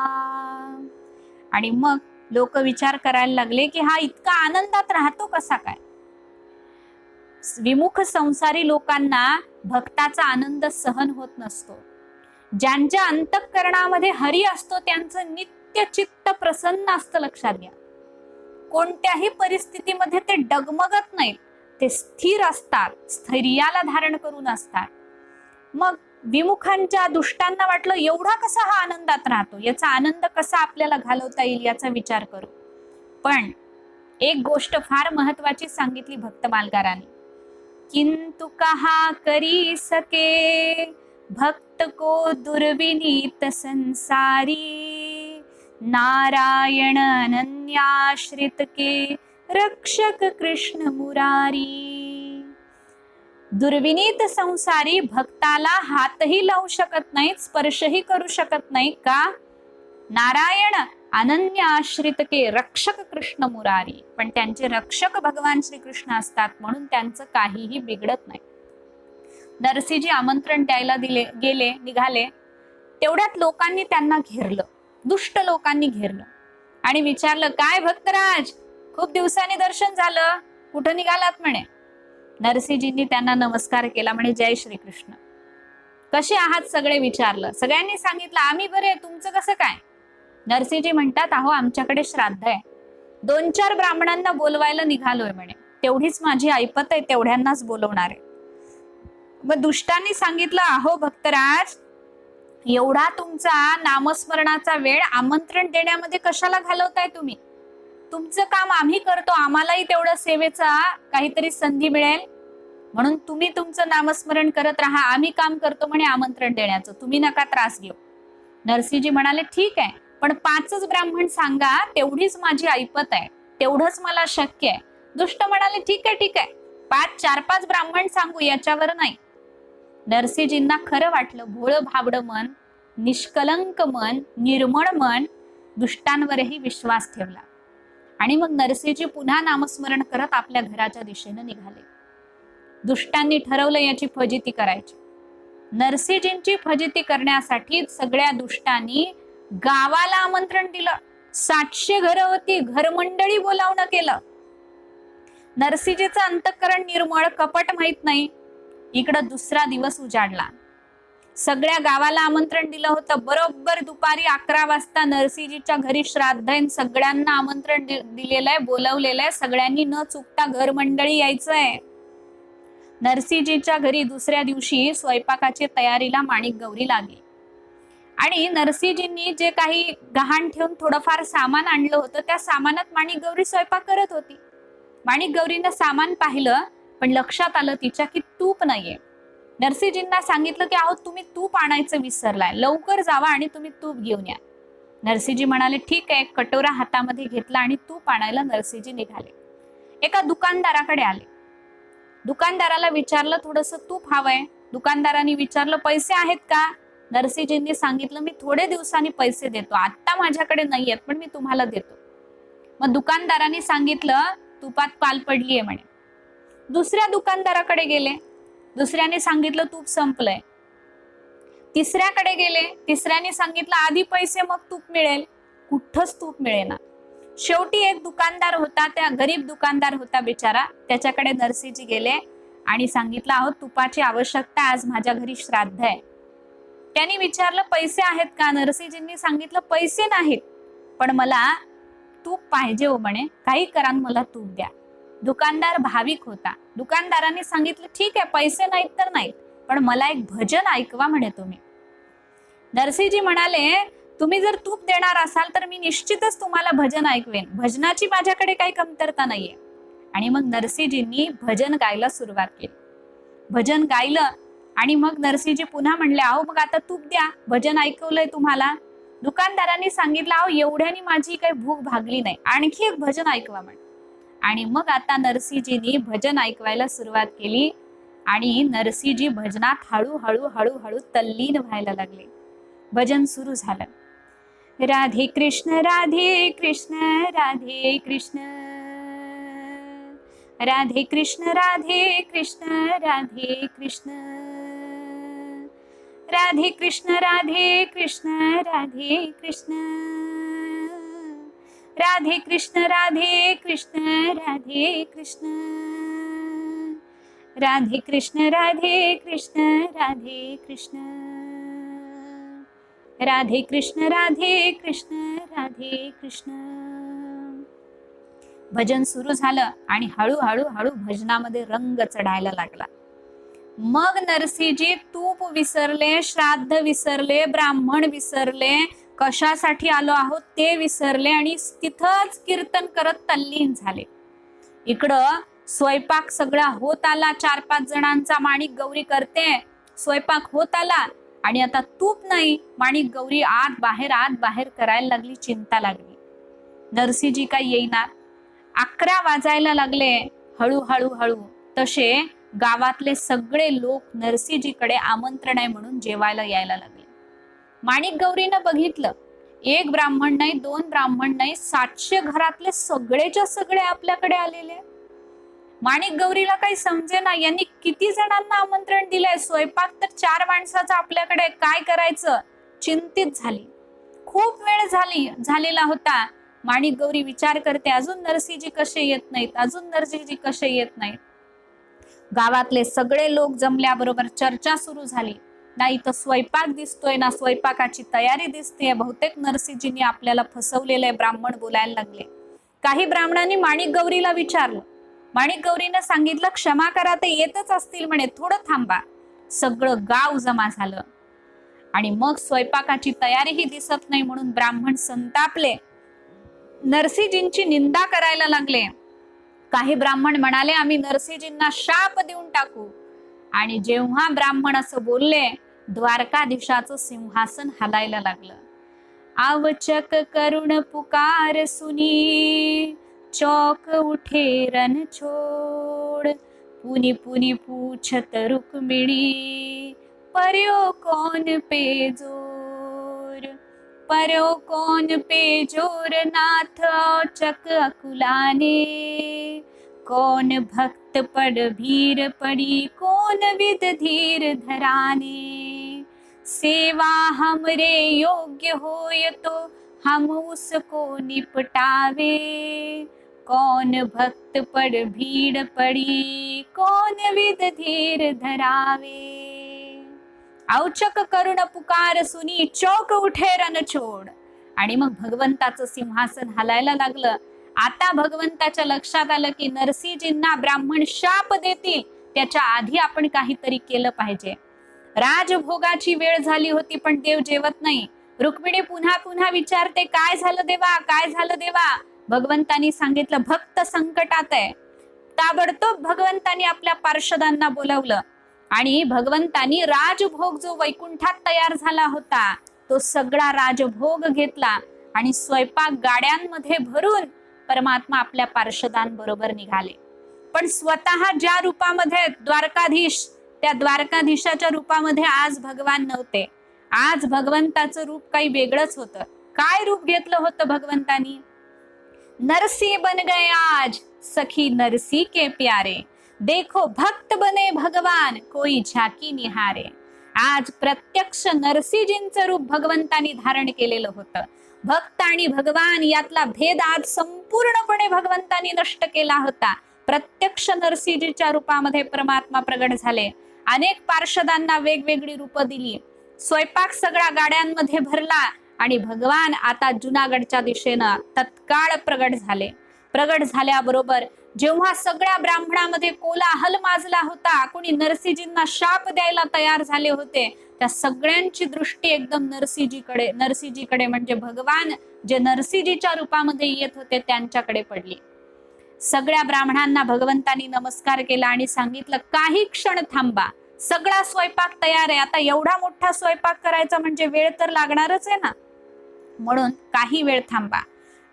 आणि मग लोक विचार करायला लागले की हा इतका आनंदात राहतो कसा काय. विमुख संसारी लोकांना भक्ताचा आनंद सहन होत नसतो. ज्यांच्या अंतःकरणामध्ये हरी असतो त्यांचं नित्य चित्त प्रसन्न असतं. लक्षात घ्या, कोणत्याही परिस्थितीमध्ये ते डगमगत नाहीत, ते स्थिर असतात, स्थैर्याला धारण करून असतात. मग विमुखांच्या दुष्टांना वाटलं, एवढा कसा हा आनंदात राहतो, याचा आनंद कसा आपल्याला घालवता येईल याचा विचार करू. पण एक गोष्ट फार महत्वाची सांगितली भक्त मालगारांनी, किंतु कहा करी सके भक्त को दुर्विनीत संसारी, नारायण अनन्याश्रित के रक्षक कृष्ण मुरारी. दुर्विनीत संसारी भक्ताला हातही लावू शकत नाहीत, स्पर्शही करू शकत नाही. का? नारायण अनन्य आश्रित के रक्षक कृष्ण मुरारी. पण त्यांचे रक्षक भगवान श्रीकृष्ण असतात म्हणून त्यांचं काहीही बिघडत नाही. नरसिंहजी आमंत्रण द्यायला निघाले. तेवढ्यात लोकांनी त्यांना घेरलं, दुष्ट लोकांनी घेरलं आणि विचारलं, काय भक्तराज, खूप दिवसांनी दर्शन झालं, कुठं निघालात म्हणे. नरसिंहजींनी त्यांना नमस्कार केला. म्हणे, जय श्रीकृष्ण, कसे आहात सगळे विचारलं. सगळ्यांनी सांगितलं, आम्ही बरे, तुमचं कसं काय. नरसिंहजी म्हणतात, अहो आमच्याकडे श्राद्ध आहे, 2-4 ब्राह्मणांना बोलवायला निघालोय म्हणे, तेवढीच माझी ऐपत आहे, तेवढ्यांनाच बोलवणार आहे. मग दुष्टांनी सांगितलं, अहो भक्तराज, एवढा तुमचा नामस्मरणाचा वेळ आमंत्रण देण्यामध्ये कशाला घालवताय तुम्ही. तुमचं काम आम्ही करतो, आम्हालाही तेवढं सेवेचा काहीतरी संधी मिळेल म्हणून तुम्ही तुमचं नामस्मरण करत राहा, आम्ही काम करतो म्हणे आमंत्रण देण्याचं, तुम्ही नका त्रास घेऊ. नरसिंहजी म्हणाले, ठीक आहे, पण 5च ब्राह्मण सांगा, तेवढीच माझी ऐपत आहे, तेवढंच मला शक्य आहे. दुष्ट म्हणाले, ठीक आहे, 4-5 ब्राह्मण सांगू, याच्यावर नाही. नरसिंहजींना खरं वाटलं, भोळं भाबडं मन निष्कलंक मन, निर्मळ मन, दुष्टांवरही विश्वास ठेवला. आणि मग नरसिंहजी पुन्हा नामस्मरण करत आपल्या घराच्या दिशेने निघाले. दुष्टांनी ठरवलं याची फजिती करायची. नरसिंहजींची फजिती करण्यासाठी सगळ्या दुष्टांनी गावाला आमंत्रण दिलं. 700 घरं होती, घरमंडळी बोलावणं केलं. नरसिंहजीचं अंतःकरण निर्मळ, कपट माहित नाही. इकडं दुसरा दिवस उजाडला. सगळ्या गावाला आमंत्रण दिलं होतं. बरोबर दुपारी 11 वाजता नरसिंहजीच्या घरी श्राद्ध आहे. सगळ्यांना आमंत्रण दिलेलं आहे, बोलवलेलं आहे. सगळ्यांनी न चुकता घरमंडळी यायचंय. नरसिंहजीच्या घरी दुसऱ्या दिवशी स्वयंपाकाची तयारीला माणिक गौरी लागली. आणि नरसिंहजींनी जे काही गहाण ठेवून थोडंफार सामान आणलं होतं, त्या सामानात माणिक गौरी स्वयंपाक करत होती. माणिक गौरीनं सामान पाहिलं, पण लक्षात आलं तिच्या की तूप नाहीये. नरसिंहजींना सांगितलं की अहो तुम्ही तूप आणायचं विसरलाय, लवकर जावा आणि तुम्ही तूप घेऊन या. नरसिंहजी म्हणाले ठीक आहे. कटोरा हातामध्ये घेतला आणि तूप आणायला नरसिंहजी निघाले. एका दुकानदाराकडे आले. दुकानदाराला विचारलं थोडंसं तूप हवंय. दुकानदाराने विचारलं पैसे आहेत का? नरसिंहजींनी सांगितलं मी थोडे दिवसांनी पैसे देतो, आता माझ्याकडे नाहीयेत, पण मी तुम्हाला देतो. मग दुकानदाराने सांगितलं तुपात पाल पडली आहे म्हणे. दुसऱ्या दुकानदाराकडे गेले. दुसऱ्याने सांगितलं तूप संपलंय. तिसऱ्याकडे गेले. तिसऱ्याने सांगितलं आधी पैसे मग तूप मिळेल. कुठंच तूप मिळेना. शेवटी एक दुकानदार होता, त्या गरीब दुकानदार होता बिचारा. त्याच्याकडे नरसिंहजी गेले आणि सांगितलं अहो तुपाची आवश्यकता, आज माझ्या घरी श्राद्ध आहे. त्यांनी विचारलं पैसे आहेत का? नरसिंहजींनी सांगितलं पैसे नाहीत, पण मला तूप पाहिजे हो म्हणे. काही करा मला तूप द्या. दुकानदार भाविक होता. दुकानदारांनी सांगितलं ठीक आहे, पैसे नाहीत तर नाहीत, पण मला एक भजन ऐकवा म्हणे तुम्ही. नरसिंहजी म्हणाले तुम्ही जर तूप देणार असाल तर मी निश्चितच तुम्हाला भजन ऐकवेन. भजनाची माझ्याकडे काही कमतरता नाहीये. आणि मग नरसिंहजींनी भजन गायला सुरुवात केली. भजन गायलं आणि मग नरसिंहजी पुन्हा म्हणले अहो मग आता तूप द्या, भजन ऐकवलंय तुम्हाला. दुकानदारांनी सांगितलं अहो एवढ्यानी माझी काही भूक भागली नाही, आणखी एक भजन ऐकवा म्हणे. आणि मग आता नरसिंहजींनी भजन ऐकवायला सुरुवात केली. आणि नरसिंहजी भजनात हळूहळू हळूहळू तल्लीन व्हायला लागले. भजन सुरू झालं. राधे कृष्ण राधे कृष्ण राधे कृष्ण, राधे कृष्ण राधे कृष्ण राधे कृष्ण, राधे कृष्ण राधे कृष्ण राधे कृष्ण, राधे कृष्ण राधे कृष्ण राधे कृष्ण, राधे कृष्ण राधे कृष्ण राधे कृष्ण, राधे कृष्ण राधे कृष्ण राधे कृष्ण. भजन सुरू झालं आणि हळूहळू हळू भजनामध्ये रंग चढायला लागला. मग नरसिंहजी तूप विसरले, श्राद्ध विसरले, ब्राह्मण विसरले, कशासाठी आलो आहोत ते विसरले आणि तिथंच कीर्तन करत तल्लीन झाले. इकडं स्वयंपाक सगळा होत आला. 4-5 जणांचा माणिक गौरी करते. स्वयंपाक होत आला आणि आता तूप नाही. माणिक गौरी आत बाहेर करायला लागली. चिंता लागली. नरसिंहजी काय येईना. 11 वाजायला लागले. हळूहळू हळू तसे गावातले सगळे लोक नरसिंहजीकडे आमंत्रण आहे म्हणून जेवायला यायला लागले. माणिक गौरीनं बघितलं, एक ब्राह्मण नाही, 2 ब्राह्मण नाही, 700 घरातले सगळेच्या सगळे आपल्याकडे आलेले. माणिक गौरीला काही समजेना, यांनी किती जणांना आमंत्रण दिलंय. स्वयंपाक तर 4 माणसाचा आपल्याकडे, काय करायचं. चिंतित झाली. खूप वेळ झालेला होता. माणिक गौरी विचार करते अजून नरसिंहजी कसे येत नाहीत, अजून नरसिंहजी कसे येत नाहीत. गावातले सगळे लोक जमल्याबरोबर चर्चा सुरू झाली. नाही तर स्वयंपाक दिसतोय ना, स्वयंपाकाची तयारी दिसते. बहुतेक नरसिंहजींनी आपल्याला फसवलेलं आहे. ब्राह्मण बोलायला लागले. काही ब्राह्मणांनी माणिक गौरीला विचारलं. माणिक गौरीनं सांगितलं क्षमा करा, ते येतच असतील म्हणे, थोडं थांबा. सगळं गाव जमा झालं आणि मग स्वयंपाकाची तयारीही दिसत नाही म्हणून ब्राह्मण संतापले. नरसिंहजींची निंदा करायला लागले. काही ब्राह्मण म्हणाले आम्ही नरसिंहजींना शाप देऊन टाकू. आणि जेव्हा ब्राह्मण असं बोलले, द्वारकाधीशाचं सिंहासन हलायला लागलं. आवचक करुण पुकार सुनी, चौक उठे रन छोड़, पुनि पुनि पूछत रुक्मिणी, पर्यो कौन पे जोड़. जोर, परो कौन पे जोर नाथ औचक अकुलाने। कौन भक्त पड़ भीर पड़ी, कौन विद धीर धराने। सेवा हमरे योग्य होय तो हम उसको निपटावे। कौन भक्त पड़ भीड़ पड़ी, कौन विद धीर धरावे। औचक करुण पुकार सुनी, चौक उठे रणछोड. आणि मग भगवंताचं सिंहासन हलायला लागलं. आता भगवंताच्या लक्षात आलं की नरसिंहजींना ब्राह्मण शाप देतील, त्याच्या आधी आपण काहीतरी केलं पाहिजे. राजभोगाची वेळ झाली होती पण देव जेवत नाही. रुक्मिणी पुन्हा पुन्हा विचारते, काय झालं देवा, काय झालं देवा. भगवंतानी सांगितलं, भक्त संकटात आहे. ताबडतोब भगवंतानी आपल्या पार्षदांना बोलावलं आणि भगवंतानी राजभोग जो वैकुंठात तयार झाला होता तो सगळा राजभोग घेतला आणि स्वयंपाक गाड्यांमध्ये भरून परमात्मा आपल्या पार्षदांबरोबर निघाले. पण स्वतः ज्या रूपामध्ये द्वारकाधीश, त्या द्वारकाधीशाच्या रूपामध्ये आज भगवान नव्हते. आज भगवंताचं रूप काही वेगळंच होतं. काय रूप घेतलं होतं भगवंतानी? नरसी बन गए आज सखी नरसी के प्यारे, देखो भक्त बने भगवान कोई झाकी निहारे. आज प्रत्यक्ष नरसिंहजींचं रूप भगवंतानी धारण केलेलं होतं. भक्त आणि भगवान यातला भेद आज संपूर्णपणे भगवंतानी नष्ट केला होता. प्रत्यक्ष नरसिंहजीच्या रूपामध्ये परमात्मा प्रगट झाले. अनेक पार्षदांना वेगवेगळी रूप दिली. स्वयंपाक सगळ्या गाड्यांमध्ये भरला आणि भगवान आता जुनागडच्या दिशेनं तत्काळ प्रगट झाले. प्रगट झाल्याबरोबर जेव्हा सगळ्या ब्राह्मणामध्ये कोलाहल माजला होता, कोणी नरसिंहजींना शाप द्यायला तयार झाले होते, त्या सगळ्यांची दृष्टी एकदम नरसिंहजीकडे म्हणजे भगवान जे नरसिंहजीच्या रूपामध्ये येत होते त्यांच्याकडे पडली. सगळ्या ब्राह्मणांना भगवंतानी नमस्कार केला आणि सांगितलं, काही क्षण थांबा, सगळा स्वयंपाक तयार आहे. आता एवढा मोठा स्वयंपाक करायचा म्हणजे वेळ तर लागणारच आहे ना, म्हणून काही वेळ थांबा.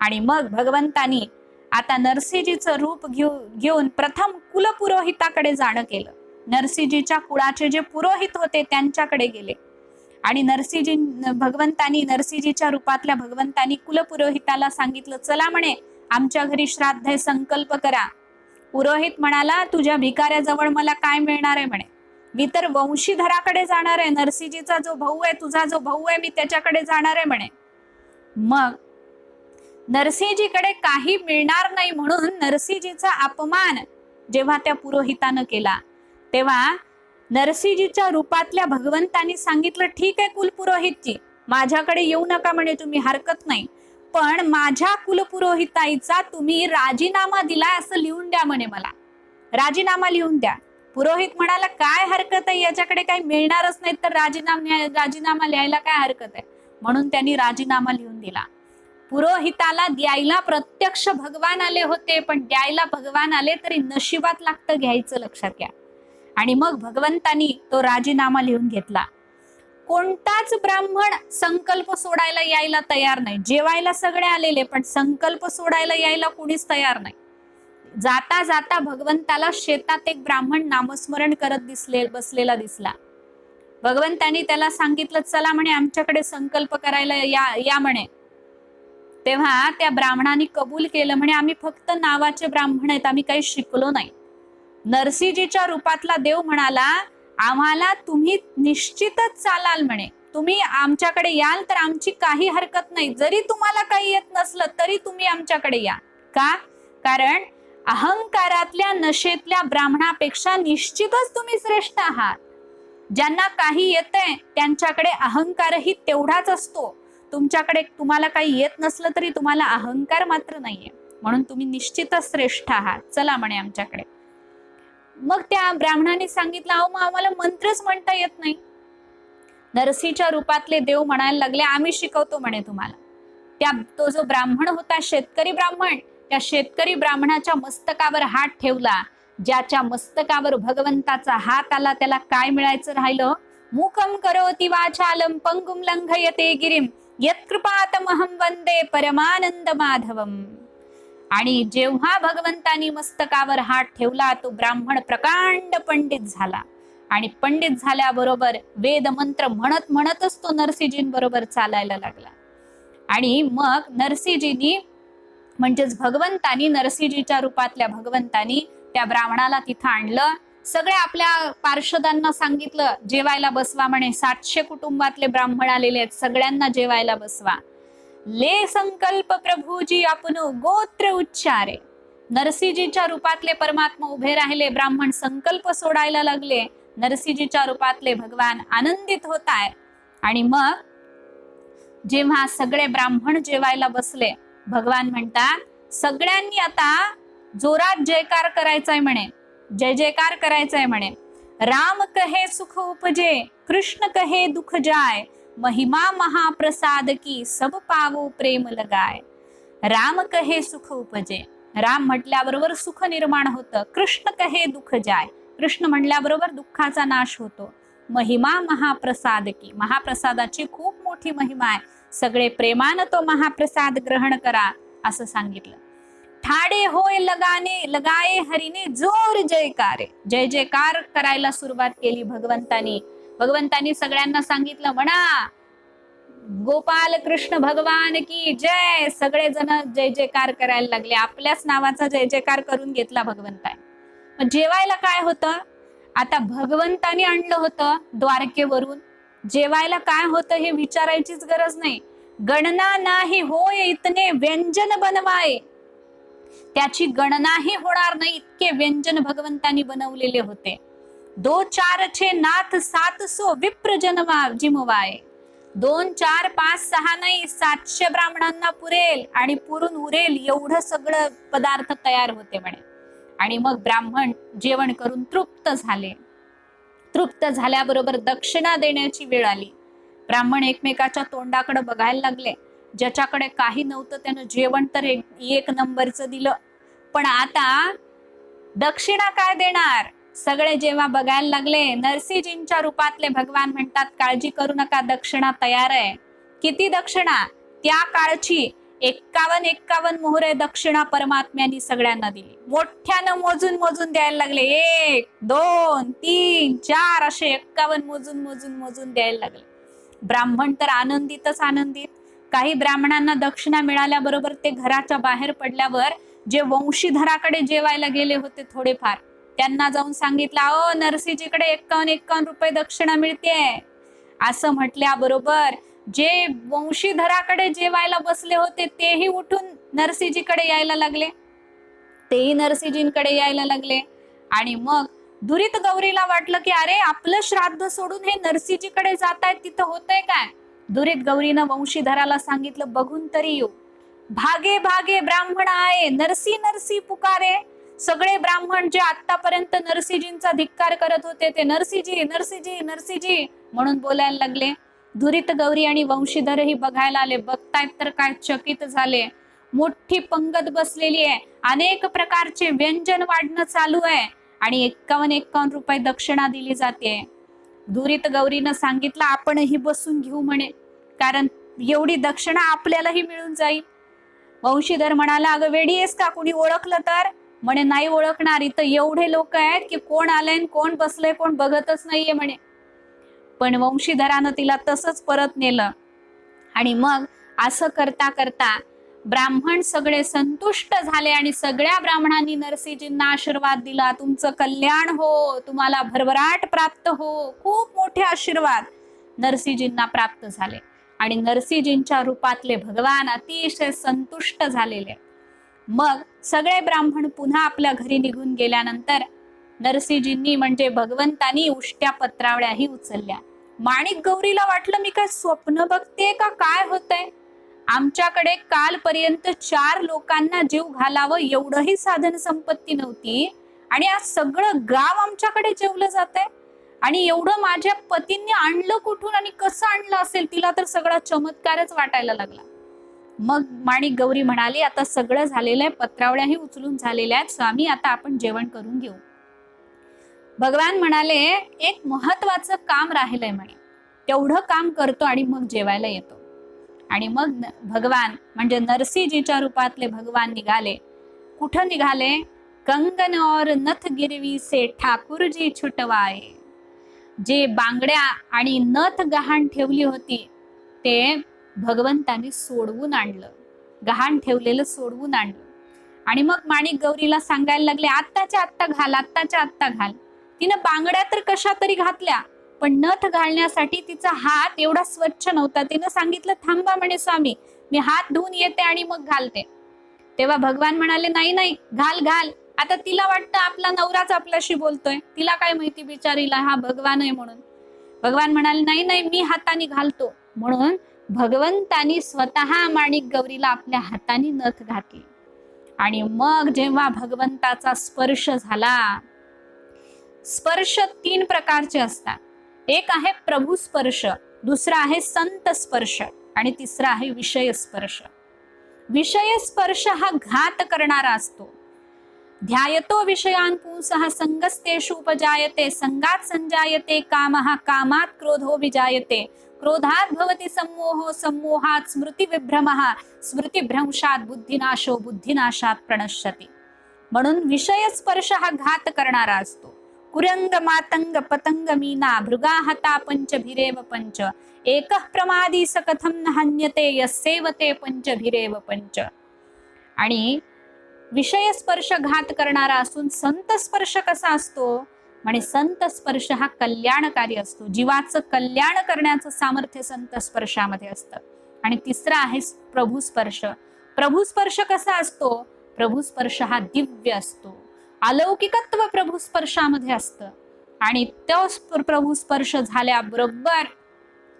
आणि मग भगवंतानी आता नरसिंहजीचं रूप घेऊन प्रथम कुलपुरोहिताकडे जाणं केलं. नरसिंहजीच्या कुळाचे जे पुरोहित होते त्यांच्याकडे गेले आणि भगवंतानी नरसिंहजीच्या रूपातल्या भगवंतानी कुलपुरोहिताला सांगितलं, चला म्हणे आमच्या घरी श्राद्ध आहे, संकल्प करा. पुरोहित म्हणाला, तुझ्या भिकाऱ्याजवळ मला काय मिळणार आहे म्हणे, मी तर वंशीधराकडे जाणार आहे. नरसिंहजीचा जो भाऊ आहे, तुझा जो भाऊ आहे, मी त्याच्याकडे जाणार आहे म्हणे. मग नरसिंहजीकडे काही मिळणार नाही म्हणून नरसिंहजीचा अपमान जेव्हा त्या पुरोहितानं केला तेव्हा नरसिंहजीच्या रूपातल्या भगवंतानी सांगितलं, ठीक आहे कुलपुरोहितजी, माझ्याकडे येऊ नका म्हणे तुम्ही, हरकत नाही, पण माझ्या कुलपुरोहिताईचा तुम्ही राजीनामा दिलाय असं लिहून द्या म्हणे, मला राजीनामा लिहून द्या. पुरोहित म्हणाला, काय हरकत आहे, याच्याकडे काही मिळणारच नाही तर राजीनामा लिहायला काय हरकत आहे. म्हणून त्यांनी राजीनामा लिहून दिला. पुरोहिताला द्यायला प्रत्यक्ष भगवान आले होते, पण द्यायला भगवान आले तरी नशिबात लागतं घ्यायचं, लक्षात घ्या. आणि मग भगवंतानी तो राजीनामा लिहून घेतला. कोणताच ब्राह्मण संकल्प सोडायला यायला तयार नाही. जेवायला सगळे आलेले पण संकल्प सोडायला यायला कुणीच तयार नाही. जाता जाता भगवंताला शेतात एक ब्राह्मण नामस्मरण करत बसलेला दिसला. भगवंतानी त्याला सांगितलं, चला म्हणे आमच्याकडे संकल्प करायला या म्हणे. तेव्हा त्या ब्राह्मणाने कबूल केलं, म्हणे आम्ही फक्त नावाचे ब्राह्मण आहेत, आम्ही काही शिकलो नाही. नरसिंहजीच्या रूपातला देव म्हणाला, आम्हाला तुम्ही निश्चितच चालाल म्हणे, तुम्ही आमच्याकडे याल तर आमची काही हरकत नाही, जरी तुम्हाला काही येत नसलं तरी तुम्ही आमच्याकडे या. का? कारण अहंकारातल्या नशेतल्या ब्राह्मणापेक्षा निश्चितच तुम्ही श्रेष्ठ आहात. ज्यांना काही येतंय त्यांच्याकडे अहंकारही तेवढाच असतो. तुमच्याकडे तुम्हाला काही येत नसलं तरी तुम्हाला अहंकार मात्र नाहीये, म्हणून तुम्ही निश्चितच श्रेष्ठ आहात, चला म्हणे आमच्याकडे. मग त्या ब्राह्मणाने सांगितलं, अहो मग आम्हाला मंत्रच म्हणता येत नाही. नरसिंहच्या रूपातले देव म्हणायला लागले, आम्ही शिकवतो म्हणे तुम्हाला. तो जो ब्राह्मण होता शेतकरी ब्राह्मण, त्या शेतकरी ब्राह्मणाच्या मस्तकावर हात ठेवला. ज्याच्या मस्तकावर भगवंताचा हात आला त्याला काय मिळायचं राहिलं? मुखम करोति वाचालम पंगुम लंघयते गिरिम यत्कृपातमहं वंदे परमानंद माधवम. आणि जेव्हा भगवंतानी मस्तकावर हात ठेवला तो ब्राह्मण प्रकांड पंडित झाला. आणि पंडित झाल्याबरोबर वेद मंत्र म्हणत म्हणतच तो नरसिंहजींबरोबर चालायला लागला. आणि मग नरसिंहजींनी म्हणजेच भगवंतानी, नरसिंहजीच्या रूपातल्या भगवंतानी त्या ब्राह्मणाला तिथं आणलं. सगळ्या आपल्या पार्षदांना सांगितलं जेवायला बसवा म्हणे. 700 कुटुंबातले ब्राह्मण आलेले आहेत, सगळ्यांना जेवायला बसवा. ले संकल्प प्रभूजी आपण गोत्र उच्चारे. नरसिंहजीच्या रूपातले परमात्मा उभे राहिले, ब्राह्मण संकल्प सोडायला लागले. नरसिंहजीच्या रूपातले भगवान आनंदित होत आहे. आणि मग जेव्हा सगळे ब्राह्मण जेवायला बसले, भगवान म्हणतात सगळ्यांनी आता जोरात जयकार करायचाय म्हणे, जय जयकार करायचाय म्हणे. राम कहे सुख उपजे, कृष्ण कहे दुख जाय, महिमा महाप्रसाद की सब पावो प्रेम लगाय. राम कहे सुख उपजे, राम म्हटल्याबरोबर सुख निर्माण होतं. कृष्ण कहे दुख जाय, कृष्ण म्हटल्याबरोबर दुःखाचा नाश होतो. महिमा महाप्रसाद की, महाप्रसादाची खूप मोठी महिमा आहे. सगळे प्रेमानं तो महाप्रसाद ग्रहण करा असं सांगितलं. ठाडे होय लगाने लगाए हरीने जोर जयकारे. जय जयकार करायला सुरुवात केली भगवंतानी. भगवंतानी सगळ्यांना सांगितलं म्हणा गोपाल कृष्ण भगवान की जय. सगळे जण जय जयकार करायला लागले. आपल्याच नावाचा जय जयकार करून घेतला भगवंताने. मग जेवायला काय होतं, आता भगवंतानी आणलं होतं द्वारकेवरून. जेवायला काय होतं हे विचारायचीच गरज नाही. गणना नाही होय इतने व्यंजन बनवाय. त्याची गणनाही होणार नाही इतके व्यंजन भगवंतानी बनवलेले होते. 2 4 6 नाथ 700 विप्र जन्मा जिमवाय. 2 4 5 6 नाही 700 ब्राह्मणांना पुरेल आणि पुरून उरेल एवढं सगळं पदार्थ तयार होते म्हणे. आणि मग ब्राह्मण जेवण करून तृप्त झाले. तृप्त झाल्याबरोबर दक्षिणा देण्याची वेळ आली. ब्राह्मण एकमेकाच्या तोंडाकडे बघायला लागले. ज्याच्याकडे काही नव्हतं त्यानं जेवण तर एक नंबरचं दिलं, पण आता दक्षिणा काय देणार. सगळे जेव्हा बघायला लागले, नरसिंहजींच्या रूपातले भगवान म्हणतात काळजी करू नका, दक्षिणा तयार आहे. किती दक्षिणा, त्या काळची 51 मोहरे दक्षिणा परमात्म्यांनी सगळ्यांना दिली. मोठ्यानं मोजून मोजून द्यायला लागले. 1 2 3 4 असे 51 मोजून द्यायला लागले. ब्राह्मण तर आनंदितच आनंदित. काही ब्राह्मणांना दक्षिणा मिळाल्याबरोबर ते घराच्या बाहेर पडल्यावर जे वंशीधराकडे जेवायला गेले होते थोडेफार, त्यांना जाऊन सांगितलं अहो नरसिंहजीकडे 51 रुपये दक्षिणा मिळते. असं म्हटल्याबरोबर जे वंशीधराकडे जेवायला बसले होते तेही उठून नरसिंहजीकडे यायला लागले. तेही नरसिंहजींकडे यायला लागले. आणि मग दुरित गौरीला वाटलं की अरे आपलं श्राद्ध सोडून हे नरसिंहजीकडे जात आहेत, तिथं होतंय काय. दुरित गौरीनं वंशीधराला सांगितलं बघून तरी येऊ. भागे भागे ब्राह्मण आहे नरसी नरसी पुकारे. सगळे ब्राह्मण जे आतापर्यंत नरसिंहजींचा धिक्कार करत होते ते नरसिंहजी नरसिंहजी नरसिंहजी म्हणून बोलायला लागले. दुरित गौरी आणि वंशीधरही बघायला आले. बघतायत तर काय चकित झाले. मोठी पंगत बसलेली आहे, अनेक प्रकारचे व्यंजन वाढणं चालू आहे आणि 51 रुपये दक्षिणा दिली जाते. दुरित गौरीनं सांगितलं आपणही बसून घेऊ म्हणे, कारण एवढी दक्षिणा आपल्यालाही मिळून जाईल. वंशीधर म्हणाला अगं वेडी आहेस का, कुणी ओळखलं तर. म्हणे नाही ओळखणार, इथं एवढे लोक आहेत की कोण आलंय कोण बसलंय कोण बघतच नाहीये म्हणे. पण वंशीधरानं तिला तसंच परत नेलं. आणि मग असं करता करता ब्राह्मण सगळे संतुष्ट झाले आणि सगळ्या ब्राह्मणांनी नरसिंहजींना आशीर्वाद दिला. तुमचं कल्याण हो, तुम्हाला भरभराट प्राप्त हो. खूप मोठे आशीर्वाद नरसिंहजींना प्राप्त झाले. आणि नरसिंहजींच्या रूपातले भगवान अतिशय संतुष्ट झालेले. मग सगळे ब्राह्मण पुन्हा आपल्या घरी निघून गेल्यानंतर नरसिंहजींनी म्हणजे भगवंतानी उष्ट्या पत्रावळ्याही उचलल्या. माणिक गौरीला वाटलं मी काय स्वप्न बघते का काय होतंय. आमच्याकडे कालपर्यंत 4 लोकांना जीव घालावं एवढंही साधन संपत्ती नव्हती आणि आज सगळं गाव आमच्याकडे जेवलं जातंय. आणि एवढं माझ्या पतींनी आणलं कुठून आणि कसं आणलं असेल. तिला तर सगळा चमत्कारच वाटायला लागला. मग माणिक गौरी म्हणाली आता सगळं झालेलं आहे, पत्रावळ्याही उचलून झालेल्या आहेत, स्वामी आता आपण जेवण करून घेऊ. भगवान म्हणाले एक महत्वाचं काम राहिलंय म्हणे, तेवढं काम करतो आणि मग जेवायला येतो. आणि मग भगवान म्हणजे नरसिंहजीच्या रूपातले भगवान निघाले. कुठं निघाले. कंगन और नथ गिरवी से ठाकुरजी छुटवाए. जे बांगड्या आणि नथ गहाण ठेवली होती ते भगवंतांनी सोडवून आणलं, गहाण ठेवलेलं सोडवून आणलं. आणि मग माणिक गौरीला सांगायला लागले, आत्ताच्या आत्ता घाल, आत्ताच्या आत्ता घाल. तिनं बांगड्या तर कशा तरी घातल्या, पण नथ घालण्यासाठी तिचा हात एवढा स्वच्छ नव्हता. तिनं सांगितलं, थांबा म्हणे स्वामी, मी हात धुवून येते आणि मग घालते. तेव्हा भगवान म्हणाले, नाही नाही, घाल घाल. आता तिला वाटतं आपला नवराच आपल्याशी बोलतोय, तिला काय माहिती बिचारीला हा भगवान आहे म्हणून. भगवान म्हणाले, नाही नाही, मी हाताने घालतो. म्हणून भगवंतानी स्वतः माणिक गौरीला आपल्या हाताने नथ घातली. आणि मग जेव्हा भगवंताचा स्पर्श झाला, स्पर्श 3 प्रकारचे असतात. एक आहे प्रभू स्पर्श, दुसरा आहे संत स्पर्श आणि तिसरा आहे विषय स्पर्श. विषय स्पर्श हा घात करणारा असतो. ध्यायतो विषयान पुंसः संगस्तेषु उपजायते, संगात संजायते कामः, कामात क्रोधो विजायते, क्रोधात भवति सम्मोहो, सम्मोहात स्मृती विभ्रमः, स्मृती भ्रंशात बुद्धिनाशो, बुद्धिनाशात प्रणश्यति. म्हणून विषय स्पर्श हा घात करणारा असतो. कुरंग मातंग पतंग मीना भृगाहता पंचभिरेव पंच, एकः प्रमादी सकथम न हन्यते यस्सेवते पंचभिरेव पंच. आणि विषय स्पर्श घात करणारा असून संत स्पर्श कसा असतो, म्हणजे संत स्पर्श हा कल्याणकारी असतो. जीवाचं कल्याण करण्याचं सामर्थ्य संत स्पर्शामध्ये असतं. आणि तिसरा आहे प्रभू स्पर्श. प्रभू स्पर्श कसा असतो, प्रभू स्पर्श हा दिव्य असतो. अलौकिकत्व प्रभू स्पर्शामध्ये असतं. आणि तो प्रभू स्पर्श झाल्याबरोबर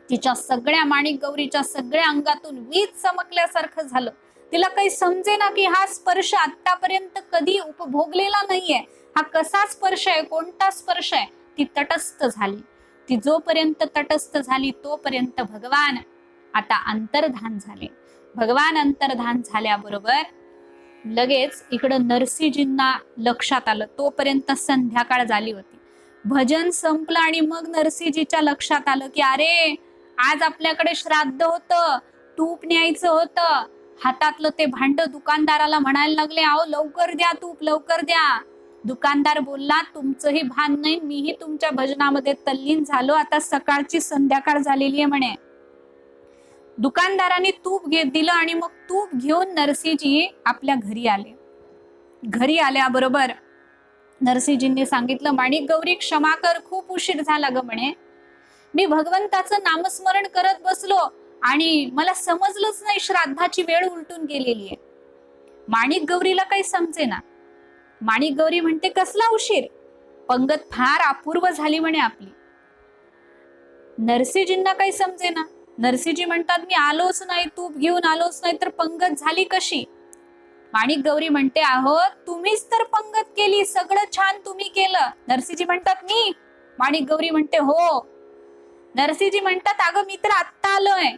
तिच्या सगळ्या माणिक गौरीच्या सगळ्या अंगातून वीज चमकल्यासारखं झालं. तिला काही समजेना की हा स्पर्श आतापर्यंत कधी उपभोगलेला नाहीये, हा कसा स्पर्श आहे, कोणता स्पर्श आहे. ती तटस्थ झाली. ती जोपर्यंत तटस्थ झाली तोपर्यंत भगवान आता अंतर्धान झाले. भगवान अंतर्धान झाल्याबरोबर लगेच इकडं नरसिंहजींना लक्षात आलं. तोपर्यंत संध्याकाळ झाली होती. भजन संपलं आणि मग नरसिंहजीच्या लक्षात आलं की अरे, आज आपल्याकडे श्राद्ध होतं, तूप न्यायचं होतं. हातातलं ते भांड दुकानदाराला म्हणायला लागले, अहो लवकर द्या तूप, लवकर द्या. दुकानदार बोलला, तुमचंही भान नाही, मीही तुमच्या भजनामध्ये तल्लीन झालो, आता सकाळची संध्याकाळ झालेली आहे म्हणे. दुकानदाराने तूप दिलं आणि मग तूप घेऊन नरसिंहजी आपल्या घरी आले. घरी आल्याबरोबर नरसिंहजींनी सांगितलं, माणिक गौरी क्षमा कर, खूप उशीर झाला ग म्हणे. मी भगवंताचं नामस्मरण करत बसलो आणि मला समजलंच नाही, श्राद्धाची वेळ उलटून गेलेली आहे. माणिक गौरीला काही समजेना. माणिक गौरी म्हणते, कसला उशीर, पंगत फार अपूर्व झाली म्हणे आपली. नरसिंहजींना काही समजेना. नरसिंहजी म्हणतात, मी आलोच नाही, तूप घेऊन आलोच नाही, तर पंगत झाली कशी. माणिक गौरी म्हणते, अहो तुम्हीच तर पंगत केली, सगळं छान तुम्ही केलं. नरसिंहजी म्हणतात, मी. माणिक गौरी म्हणते, हो. नरसिंहजी म्हणतात, अगं मी तर आत्ता आलोय.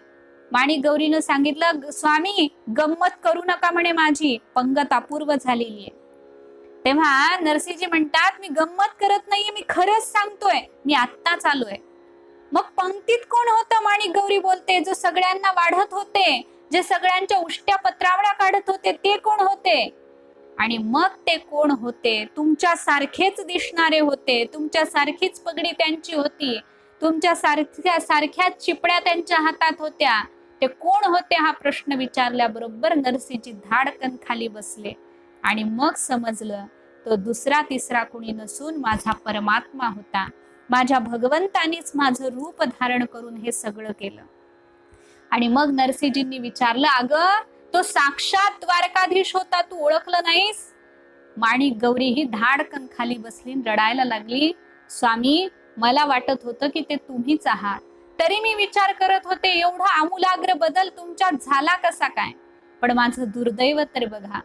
माणिक गौरीनं सांगितलं, स्वामी गंमत करू नका म्हणे, माझी पंगत अपूर्व झालेली आहे. तेव्हा नरसिंहजी म्हणतात, मी गंमत करत नाहीये, मी खरंच सांगतोय, मी आत्ताच आलोय. मग पंक्तीत कोण होतं, माणिक गौरी बोलते, जो सगळ्यांना वाढत होते, जे सगळ्यांच्या उष्ट्या पत्रावळ्या काढत होते, ते कोण होते. आणि मग ते कोण होते, तुमच्या सारखेच दिसणारे होते, तुमच्या सारखीच पगडी त्यांची होती, तुमच्या सारख्याच चिपड्या त्यांच्या हातात होत्या. ते कोण होते हा प्रश्न विचारल्याबरोबर नरसिंहजी धाडकन खाली बसले. आणि मग समजलं, तो दुसरा तिसरा कोणी नसून माझा परमात्मा होता. माझ्या भगवंतानीच माझं रूप धारण करून हे सगळं केलं. आणि मग नरसिंहजींनी विचारलं, अगं तो साक्षात द्वारकाधीश होता, तू ओळखलं नाहीस. माणिक गौरी ही धाडकन खाली बसली, रडायला लागली, स्वामी मला वाटत होतं की ते तुम्हीच आहात, तरी मी विचार करत होते एवढा आमूलाग्र बदल तुमच्यात झाला कसा काय. पण माझं दुर्दैव तर बघा,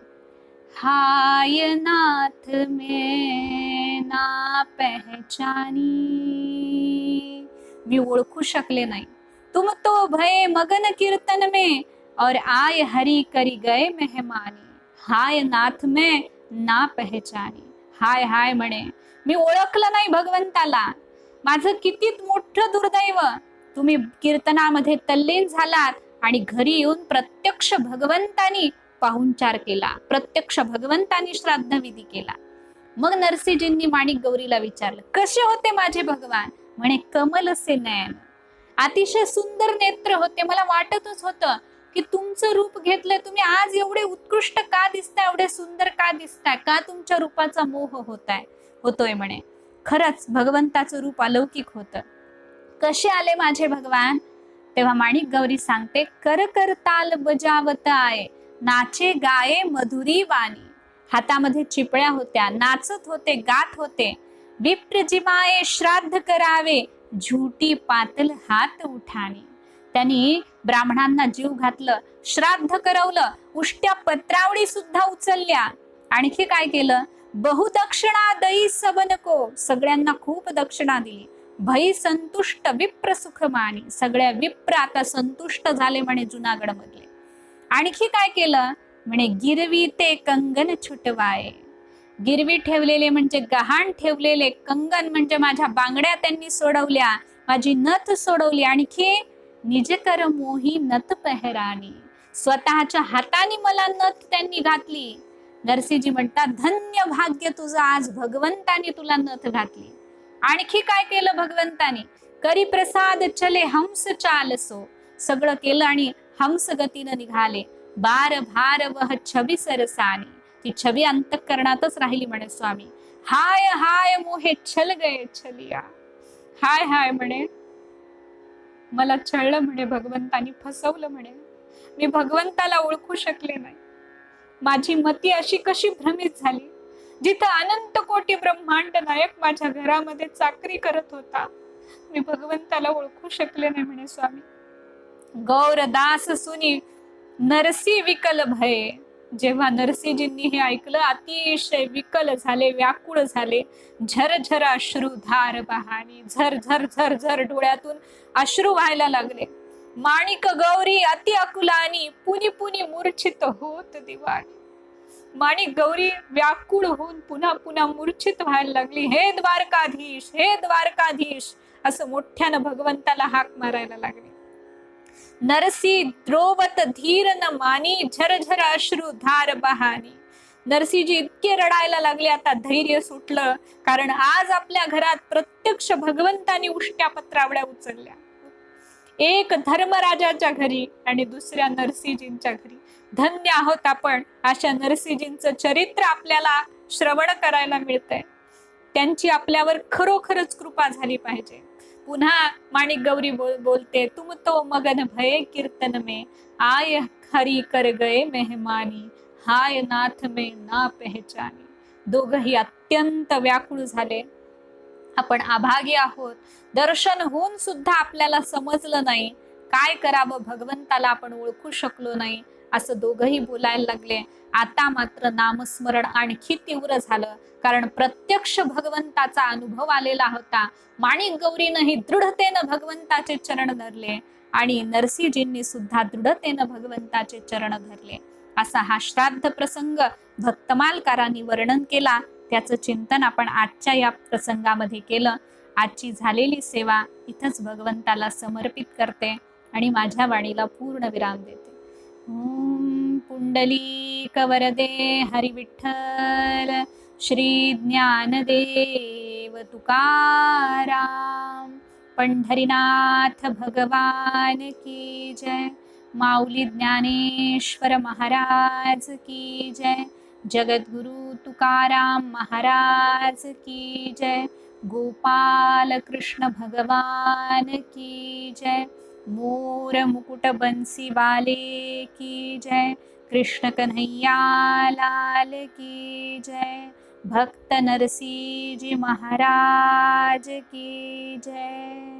हाय नाथ में ना पहचानी, मी ओळखू शकले नाही. तुम तो भय मगन कीर्तन में और आय हरि करी गए मेहमानी. हाय नाथ में ना पहचानी. हाय हाय म्हणे, मी ओळखलं नाही भगवंताला. माझं किती मोठं दुर्दैव. तुम्ही कीर्तनामध्ये तल्लीन झालात आणि घरी येऊन प्रत्यक्ष भगवंतानी पाहुणचार केला, प्रत्यक्ष भगवंतानी श्राद्ध विधी केला. मग नरसिंहजींनी माणिक गौरीला विचारलं, कसे होते माझे भगवान. म्हणे कमलसे नयन, अतिशय सुंदर नेत्र होते. मला वाटतच होतं की तुमचं रूप घेतलंय, तुम्ही आज एवढे उत्कृष्ट का दिसताय, एवढे सुंदर का दिसताय, का तुमच्या रूपाचा मोह होतोय म्हणे. खरंच भगवंताचं रूप अलौकिक होतं. कसे आले माझे भगवान? तेव्हा माणिक गौरी सांगते, कर कर ताल बजावत आहे, नाचे गाये मधुरी वाणी. हातामध्ये चिपळ्या होत्या, नाचत होते, गात होते. विप्र जिमाये श्राद्ध करावे, झुटी पातल हात उठाणी. त्यांनी ब्राह्मणांना जीव घातलं, श्राद्ध करवलं, उष्ट्या पत्रावळी सुद्धा उचलल्या. आणखी काय केलं? बहुदक्षिणा दई सबनको, सगळ्यांना खूप दक्षिणा दिली. भई संतुष्ट विप्र सुख मानी, सगळ्या विप्र आता संतुष्ट झाले म्हणे जुनागड मधले. आणखी काय केलं? म्हणे गिरवी ते कंगन छुटवाये, गिरवी ठेवलेले म्हणजे गहाण ठेवलेले, कंगन म्हणजे माझ्या बांगड्या त्यांनी सोडवल्या, माझी नथ सोडवली. आणखी निज कर मोही नथ पहरानी, स्वतःच्या हाताने मला नथ त्यांनी घातली. नरसिंहजी म्हणतात, धन्य भाग्य तुझं, आज भगवंताने तुला नथ घातली. आणखी काय केलं भगवंताने? करी प्रसाद चले हंस चालसो, सगळं केलं आणि हंस गतीनं निघाले. बार भार वह छबी सरसानी, ती छबी अंतःकरणातच राहिली म्हणे स्वामी. हाय हाय मोहे छल गए छलिया, हाय हाय म्हणे मला छळलं म्हणे भगवंतानी, फसवलं म्हणे. मी भगवंताला ओळखू शकले नाही. माझी मती अशी कशी भ्रमित झाली, जिथं अनंत कोटी ब्रह्मांड नायक माझ्या घरामध्ये चाकरी करत होता, मी भगवंताला ओळखू शकले नाही म्हणे स्वामी. गौरदास सुनी नरसी विकल भये, जेव्हा नरसिंहजींनी हे ऐकलं अतिशय विकल झाले, व्याकुळ झाले. झरझर अश्रू धार बहानी, झर झर झर झर डोळ्यातून अश्रू व्हायला लागले. माणिक गौरी अति अकुलानी, पुनी पुनी मूर्छित होत दिवाणी. माणिक गौरी व्याकुळ होऊन पुन्हा पुन्हा मूर्छित व्हायला लागली. हे द्वारकाधीश, हे द्वारकाधीश, असं मोठ्यानं भगवंताला हाक मारायला लागले. नरसी द्रोवत धीर न मानी, झरझर अश्रू धार बहानी. नरसिंहजी इतके रडायला लागले, आता धैर्य सुटलं, कारण आज आपल्या घरात प्रत्यक्ष भगवंतानी उष्ट्या पत्रावळ्या उचलल्या. एक धर्मराजाच्या घरी आणि दुसऱ्या नरसिंहजींच्या घरी. धन्य आहोत आपण, अशा नरसिंहजींचं चरित्र आपल्याला श्रवण करायला मिळतंय. त्यांची आपल्यावर खरोखरच कृपा झाली पाहिजे. पुन्हा माणिक गौरी बोलते, तुम तो मगन भये कीर्तन में, आय हरी कर गए मेहमानी, हाय नाथ में ना पहचानी. दोघही अत्यंत व्याकुळ झाले. आपण अभागी आहोत, दर्शन होऊन सुद्धा आपल्याला समजलं नाही, काय करावं, भगवंताला आपण ओळखू शकलो नाही, असं दोघही बोलायला लागले. आता मात्र नामस्मरण आणखी तीव्र झालं, कारण प्रत्यक्ष भगवंताचा अनुभव आलेला होता. माणिक गौरीनंही दृढतेनं भगवंताचे चरण धरले आणि नरसिंहजींनी सुद्धा दृढतेनं भगवंताचे चरण धरले. असा हा श्राद्ध प्रसंग भक्तमालकारांनी वर्णन केला. त्याचं चिंतन आपण आजच्या या प्रसंगामध्ये केलं. आजची झालेली सेवा इथंच भगवंताला समर्पित करते आणि माझ्या वाणीला पूर्ण विराम देते. ओम पुंडलिक वरदे हरी विठ्ठल, श्री ज्ञानदेव तुकाराम, पंढरीनाथ भगवान की जय, माऊली ज्ञानेश्वर महाराज की जय, जगद्गुरु तुकाराम महाराज की जय, गोपाल कृष्ण भगवान की जय, मोर मुकुट बंसी वाले की जय, कृष्ण कन्हैया लाल की जय, भक्त नरसिंह जी महाराज की जय.